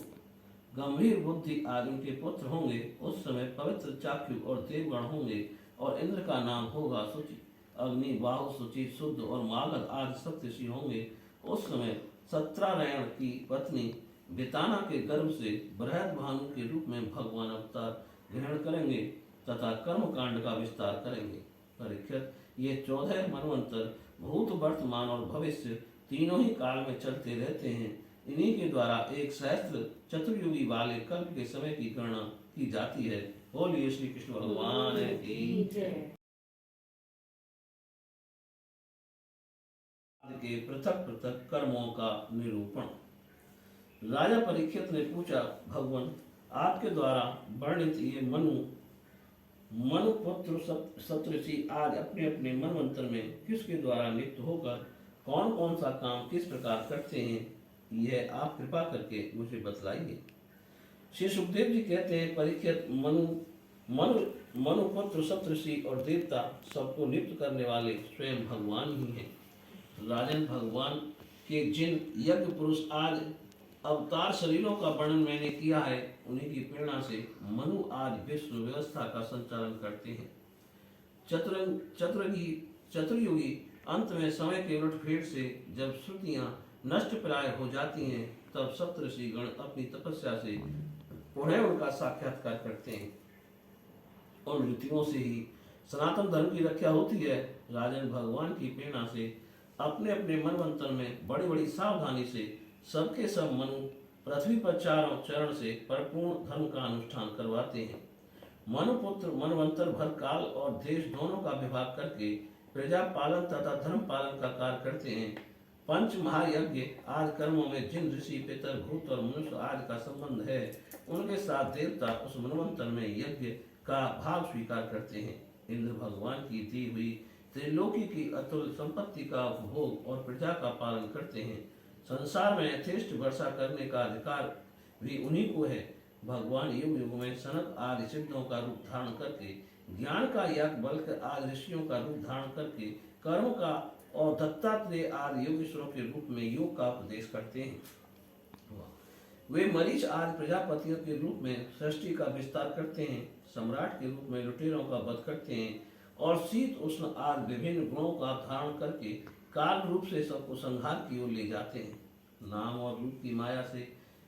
गंभीर बुद्धि आदि के पुत्र होंगे। उस समय पवित्र चाक्यु और देवगण होंगे और इंद्र का नाम होगा सुचि। अग्नि बाहु सुचि शुद्ध और मागध आदि सप्तऋषि होंगे। उस समय सत्रायण की पत्नी बेताना के गर्भ से बृहद भानु के रूप में भगवान अवतार ग्रहण करेंगे तथा कर्म कांड का विस्तार करेंगे। परीक्षित, ये 14 मनवंतर भूत वर्तमान और भविष्य तीनों ही काल में चलते रहते हैं। इन्हीं के द्वारा एक सहस्त्र चतुर्युगी वाले कल्प के समय की गणना की जाती है। बोलिए श्री कृष्ण भगवान की जय। के पृथक पृथक कर्मों का निरूपण। राजा परीक्षित ने पूछा, भगवान आपके द्वारा वर्णित ये मनु पुत्र सप्तऋषि आज अपने अपने मनवंतर में किसके द्वारा नियुक्त होकर कौन कौन सा काम किस प्रकार करते हैं, यह आप कृपा करके मुझे बतलाइए। श्री सुखदेव जी कहते हैं, परीक्षित मनु पुत्र सप्तऋषि और देवता सबको नियुक्त करने वाले स्वयं भगवान ही हैं। राजन, भगवान के जिन यज्ञ पुरुष आज अवतार शरीरों का वर्णन मैंने किया है, उन्हीं की प्रेरणा से मनु आज विश्व व्यवस्था का संचालन करते हैं। चतुर्युगी अंत में समय के उलटफेर से जब श्रुतियां नष्ट प्राय हो जाती हैं, तब सप्तऋषि गण अपनी तपस्या से पुनः उनका साक्षात्कार करते हैं। उन ऋतुओं से ही सनातन धर्म की रक्षा होती है। राजन, भगवान की प्रेरणा से अपने अपने मनवंतर में बड़ी बड़ी सावधानी से सबके सब मनु पृथ्वी पर चारों चरण से परिपूर्ण धर्म का अनुष्ठान करवाते हैं। मनुपुत्र मनवंतर भर काल और देश दोनों का विभाग करके प्रजा पालन तथा धर्म पालन का कार्य करते हैं। पंच महायज्ञ आदि कर्मों में जिन ऋषि पितर भूत और मनुष्य आदि का संबंध है, उनके साथ देवता उस मनवंतर में यज्ञ का भाग स्वीकार करते हैं। इंद्र भगवान की दी हुई त्रिलोकी की अतुल संपत्ति का उपभोग और प्रजा का पालन करते हैं। संसार में यथेष्ट वर्षा करने का अधिकार भी उन्हीं को है। भगवान युग युग में सनक आदि सिद्धों का रूप धारण करके, ज्ञान का याग बल आदि ऋषियों का रूप धारण करके, कर्म का और दत्तात्रेय आदि योगेश्वरों के रूप में योग का उपदेश करते हैं। वे मरीच आदि प्रजापतियों के रूप में सृष्टि का विस्तार करते हैं। सम्राट के रूप में लुटेरों का वध करते हैं और शीत उष्ण आदि विभिन्न गुणों का धारण करके काल रूप से सबको संहार की ओर ले जाते हैं। नाम और रूप की माया से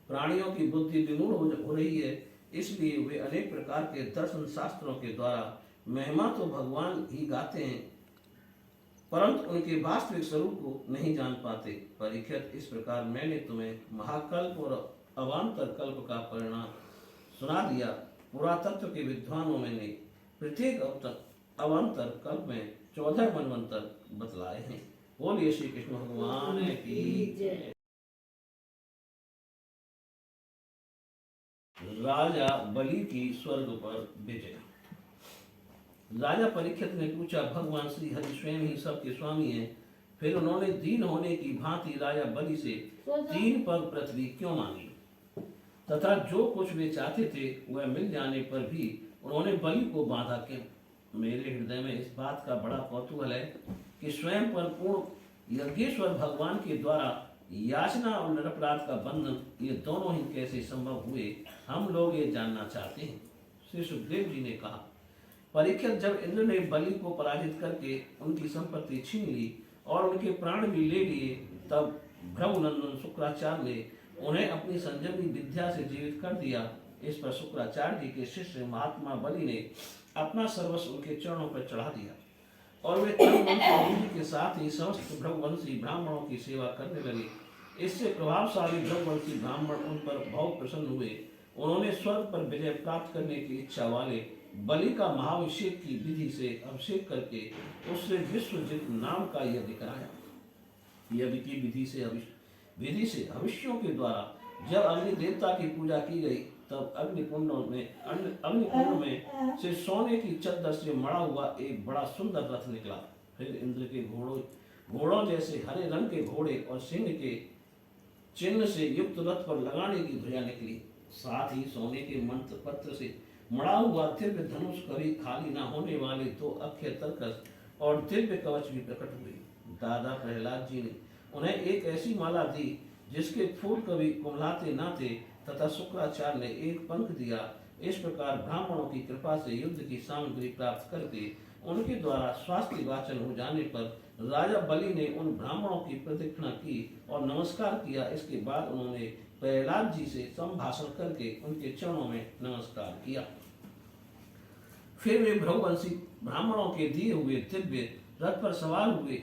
प्राणियों की बुद्धि विमूढ़ हो रही है, इसलिए वे अनेक प्रकार के दर्शन शास्त्रों के द्वारा महिमा तो भगवान ही गाते हैं, परंतु उनके वास्तविक स्वरूप को नहीं जान पाते। परीक्षित, इस प्रकार मैंने तुम्हें महाकल्प और अवान्तर कल्प का परिणाम सुना दिया। पुरातत्व के विद्वानों ने प्रत्येक अवान्तर कल्प में 14 मनवंतर बतलाए हैं। बोलिए श्री कृष्ण भगवान की जय। राजा बलि की स्वर्ग पर विजय। राजा परीक्षित ने पूछा, भगवान श्री हरि स्वयं ही सबके स्वामी हैं, फिर उन्होंने दीन होने की भांति राजा बलि से 3 पग पृथ्वी क्यों मांगी तथा जो कुछ वे चाहते थे वह मिल जाने पर भी उन्होंने बलि को बांधा क्यों? मेरे हृदय में इस बात का बड़ा कौतूहल है कि स्वयं पर पूर्ण यज्ञेश्वर भगवान के द्वारा याचना और निरपराध का बंधन, ये दोनों ही कैसे संभव हुए, हम लोग ये जानना चाहते हैं। श्री सुखदेव जी ने कहा, परीक्षित, जब इंद्र ने बलि को पराजित करके उनकी संपत्ति छीन ली और उनके प्राण भी ले लिए, तब भ्रमनंदन शुक्राचार्य ने उन्हें अपनी संजीवनी विद्या से जीवित कर दिया। इस पर शुक्राचार्य जी के शिष्य महात्मा बलि ने अपना सर्वस्व उनके चरणों पर चढ़ा दिया और वे तन मन से बुद्धि के साथ ही समस्त भृगुवंशी ब्राह्मणों की सेवा करने लगे। इससे प्रभावशाली भृगुवंशी ब्राह्मण उन पर बहुत प्रसन्न हुए। उन्होंने स्वर्ग पर विजय प्राप्त करने की इच्छा वाले बलि का महाभिषेक की विधि से अभिषेक करके उससे विश्वजित नाम का यज्ञ कराया। यज्ञ की विधि से हविष्यों के द्वारा जब अग्नि देवता की पूजा की गई तब अग्निकुंड में से सोने की चद्दर से मड़ा हुआ एक बड़ा सुंदर रथ निकला। फिर इंद्र के घोड़ों जैसे हरे रंग के घोड़े और सिंह के चिन्ह से युक्त रथ पर लगाने की ध्वजा निकली। साथ ही सोने के मंत्र पत्र से मड़ा हुआ दिव्य धनुष, कभी खाली न होने वाले 2 अक्षय तरकस और दिव्य कवच भी प्रकट हुए। दादा प्रहलाद जी ने उन्हें एक ऐसी माला दी जिसके फूल कभी कुम्हलाते न थे तथा शुक्राचार्य ने एक पंख दिया। इस प्रकार ब्राह्मणों की कृपा से युद्ध की सामग्री प्राप्त करके उनके द्वारा स्वास्थ्य वाचन हो जाने पर राजा बलि ने उन ब्राह्मणों की प्रदक्षिणा की और नमस्कार किया। इसके बाद उन्होंने प्रहलाद जी से संभाषण करके उनके चरणों में नमस्कार किया। फिर वे भृगुवंशी ब्राह्मणों के दिए हुए दिव्य रथ पर सवार हुए।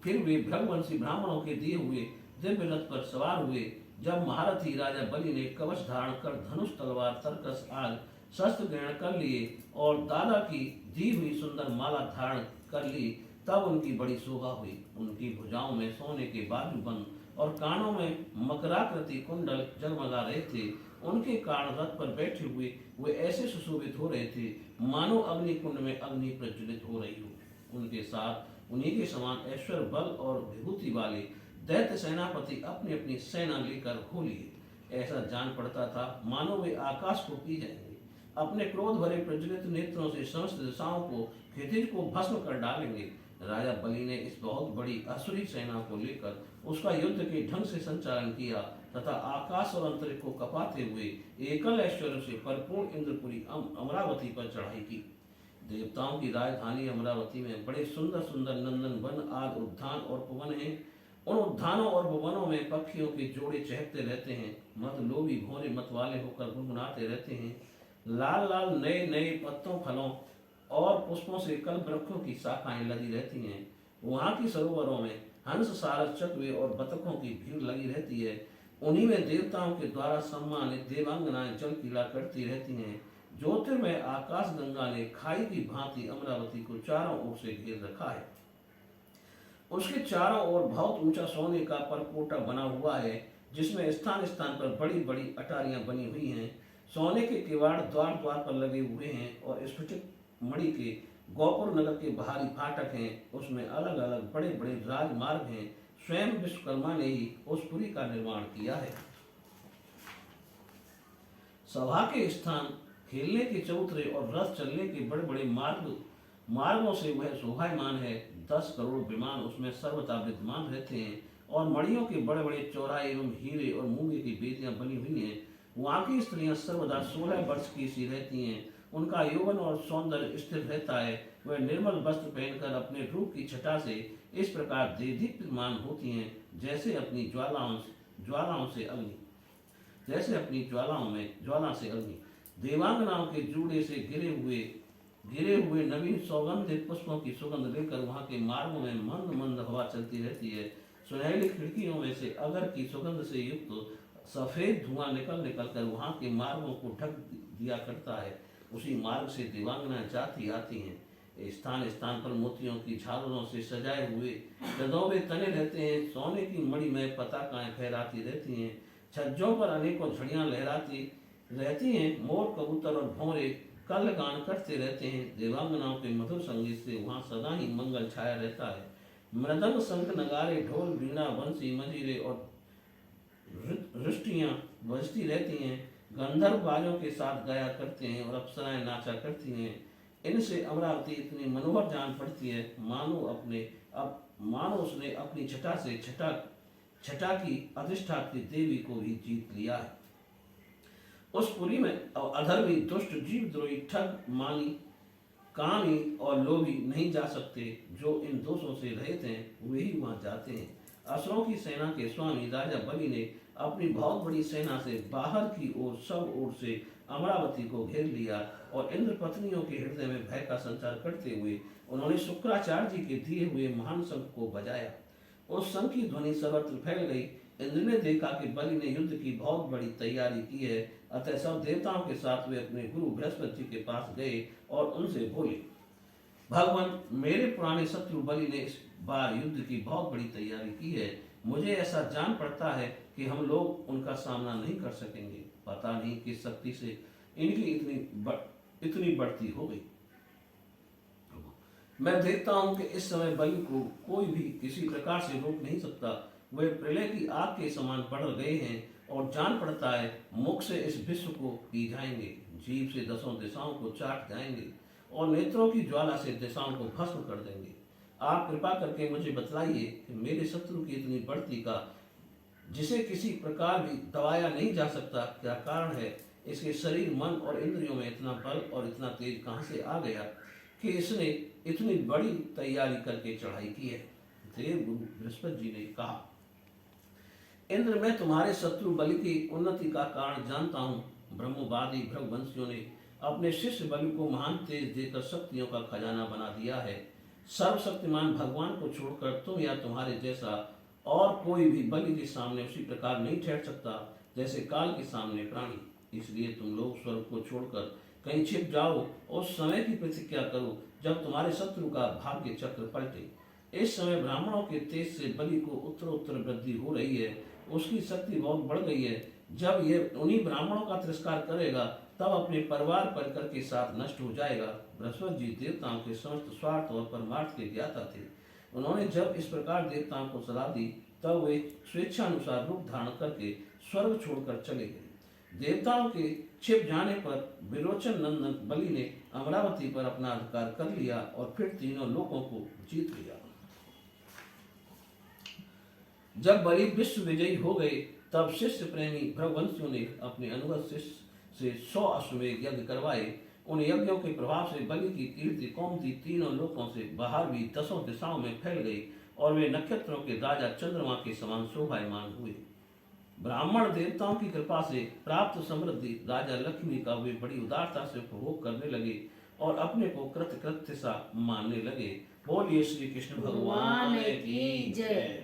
फिर वे भृगुवंशी ब्राह्मणों के दिए हुए दिव्य रथ पर सवार हुए। जब महारथी राजा बलि ने कवच धारण कर धनुष, तलवार, तरकस आदि शस्त्र ग्रहण कर लिए और दादा की दी हुई सुंदर माला धारण कर ली तब उनकी बड़ी शोभा हुई। उनकी भुजाओं में सोने के बाजूबंद और कानों में मकराकृति कुंडल जगमगा रहे थे। उनके कारण रथ पर बैठे हुए वे ऐसे सुशोभित हो रहे थे मानो अग्नि कुंड में अग्नि प्रज्वलित हो रही हो। उनके साथ उन्हीं के समान ऐश्वर्य, बल और विभूति वाले दैत्य सेनापति अपनी अपनी सेना लेकर हो लिए। ऐसा जान पड़ता था मानो वे आकाश को पी जाएंगे। अपने क्रोध भरे प्रज्वलित नेत्रों से समस्त दिशाओं को क्षितिज को भस्म कर डालेंगे। राजा बलि ने इस बहुत बड़ी असुरी सेना को लेकर उसका युद्ध के ढंग से संचालन किया तथा आकाश और अंतरिक्ष को कपाते हुए एकल ऐश्वर्य से परिपूर्ण इंद्रपुरी अमरावती पर चढ़ाई की। देवताओं की राजधानी अमरावती में बड़े सुंदर सुंदर नंदन वन आदि उद्यान और उपवन हैं। उन उद्यानों और भवनों में पक्षियों के जोड़े चहकते रहते हैं। मत लोभी भौरे मत वाले होकर गुनगुनाते रहते हैं। लाल लाल नए नए पत्तों, फलों और पुष्पों से कल वृक्षों की शाखाएं लगी रहती हैं। वहाँ की सरोवरों में हंस, सारस, चकवे और बतखों की भीड़ लगी रहती है। उन्हीं में देवताओं के द्वारा सम्मानित देवांगनाएं जल क्रीड़ा करती रहती हैं। ज्योतिर्मय आकाश गंगा ने खाई की भांति अमरावती को चारों ओर से घेर रखा है। उसके चारों ओर बहुत ऊंचा सोने का परकोटा बना हुआ है जिसमें स्थान स्थान पर बड़ी बड़ी अटारियां बनी हुई हैं। सोने के किवाड़ द्वार द्वार पर लगे हुए हैं और स्फटिक मणि के गोपुर नगर के बाहरी फाटक हैं। उसमें अलग अलग बड़े बड़े राजमार्ग हैं। स्वयं विश्वकर्मा ने ही उस पुरी का निर्माण किया है। सभा के स्थान, खेलने के चौतरे और रथ चलने के बड़े बड़े मार्गों से वह शोभायमान है। 10 करोड़ विमान उसमें सर्वथा विद्यमान रहते हैं और मणियों के बड़े बड़े चौराहे एवं हीरे और मूंगे की बेदियां बनी हुई हैं। वहाँ की स्त्रियां सर्वदा 16 वर्ष की सी रहती हैं। उनका यौवन और सौंदर्य स्थिर रहता है। वह निर्मल वस्त्र पहनकर अपने रूप की छटा से इस प्रकार देदीप्यमान होती हैं जैसे अपनी ज्वालाओं से अग्नि। देवांगनाओं के जूड़े से गिरे हुए नवीन सौगंधित पुष्पों की सुगंध लेकर वहाँ के मार्गों में मंद मंद हवा चलती रहती है। सुनहली खिड़कियों में से अगर की सुगंध से युक्त सफेद धुआं निकल कर वहाँ के मार्गों को ढक दिया करता है। उसी मार्ग से देवांगनाएं जाती आती हैं। स्थान स्थान पर मोतियों की झालरों से सजाए हुए गदौबे तने रहते हैं। सोने की मणि में पताकाएं फहराती रहती हैं। छज्जों पर अनेकों झड़ियां लहराती रहती हैं। मोर, कबूतर और भौरे कल गान करते रहते हैं। देवांगनाओं के मधुर संगीत से वहाँ सदा ही मंगल छाया रहता है। मृदंग, शंख, नगारे, ढोल, वीणा, बंसी, मंजीरे और रुष्टियां बजती रहती हैं। गंधर्व बाजों के साथ गाया करते हैं और अप्सराएं नाचा करती हैं। इनसे अमरावती इतनी मनोहर जान पड़ती है मानो उसने अपनी छटा से छटा की अधिष्ठात्री देवी को ही जीत लिया है। उस पुरी में अधर्मी, दुष्ट, जीवद्रोही, ठग, मानी, कामी और लोभी नहीं जा सकते। जो इन दोषों से रहित हैं वे ही वहां जाते हैं। असुरों की सेना के स्वामी राजा बलि ने अपनी बहुत बड़ी सेना से बाहर की ओर सब ओर से अमरावती को घेर लिया और इंद्र पत्नियों के हृदय में भय का संचार करते हुए उन्होंने शुक्राचार्य जी के दिए हुए महान शंख को बजाया। उस शंख की ध्वनि सर्वत्र फैल गई। इंद्र ने देखा कि बलि ने युद्ध की बहुत बड़ी तैयारी की है, अतः सब देवताओं के साथ वे अपने गुरु बृहस्पति जी के पास गए और उनसे बोले, भगवान, मेरे पुराने शत्रु बलि ने इस बार युद्ध की बहुत बड़ी तैयारी की है। मुझे ऐसा जान पड़ता है कि हम लोग उनका सामना नहीं कर सकेंगे। पता नहीं किस शक्ति से इनकी इतनी बढ़ती हो गई। मैं देखता हूं कि इस समय बलि को कोई भी किसी प्रकार से रोक नहीं सकता। वे प्रलय की आग के समान बढ़ गए हैं और जान पड़ता है मुख से इस विश्व को पी जाएंगे, जीभ से दसों दिशाओं को चाट जाएंगे और नेत्रों की ज्वाला से दिशाओं को भस्म कर देंगे। आप कृपा करके मुझे बतलाइए कि मेरे शत्रु की इतनी बढ़ती का, जिसे किसी प्रकार भी दबाया नहीं जा सकता, क्या कारण है? इसके शरीर, मन और इंद्रियों में इतना बल और इतना तेज कहां से आ गया कि इसने इतनी बड़ी तैयारी करके चढ़ाई की है? देव गुरु बृहस्पति जी ने कहा, इंद्र, मैं तुम्हारे शत्रु बलि की उन्नति का कारण जानता हूँ। ब्रह्मवादी भृगवंशियों ने अपने शिष्य बलि को महान तेज देकर शक्तियों का खजाना बना दिया है। सर्वशक्तिमान भगवान को छोड़कर तुम या तुम्हारे जैसा और कोई भी बलि के सामने उसी प्रकार नहीं ठहर सकता जैसे काल के सामने प्राणी। इसलिए तुम लोग स्वर्ग को छोड़कर कहीं छिप जाओ, उस समय की प्रतीक्षा करो जब तुम्हारे शत्रु का भाग्य चक्र पलटे। इस समय ब्राह्मणों के तेज से बलि को उत्तर वृद्धि हो रही है, उसकी शक्ति बहुत बढ़ गई है। जब ये उन्हीं ब्राह्मणों का तिरस्कार करेगा तब अपने परिवार परिकर के साथ नष्ट हो जाएगा। बृहस्पति जी देवताओं के समस्त स्वार्थ और परमार्थ के ज्ञाता थे। उन्होंने जब इस प्रकार देवताओं को सलाह दी तब वे स्वेच्छानुसार रूप धारण करके स्वर्ग छोड़कर चले गए। देवताओं के छिप जाने पर विरोचन नंदन बलि ने अमरावती पर अपना अधिकार कर लिया और फिर तीनों लोकों को जीत लिया। जब बलि विश्व विजयी हो गए तब शिष्य प्रेमी भृगवंशियों ने अपने अनुगत शिष्य से 100 अश्वमेध यज्ञ करवाए। उन यज्ञों के प्रभाव से बलि की कीर्ति कौमती तीनों लोकों से बाहर भी दसों दिशाओं में फैल गई और वे नक्षत्रों के राजा चंद्रमा के समान शोभायमान हुए। ब्राह्मण देवताओं की कृपा से प्राप्त समृद्धि राजा लक्ष्मी का वे बड़ी उदारता से उपभोग करने लगे और अपने को कृतकृत्य सा मानने लगे। बोलिए श्री कृष्ण भगवान की जय।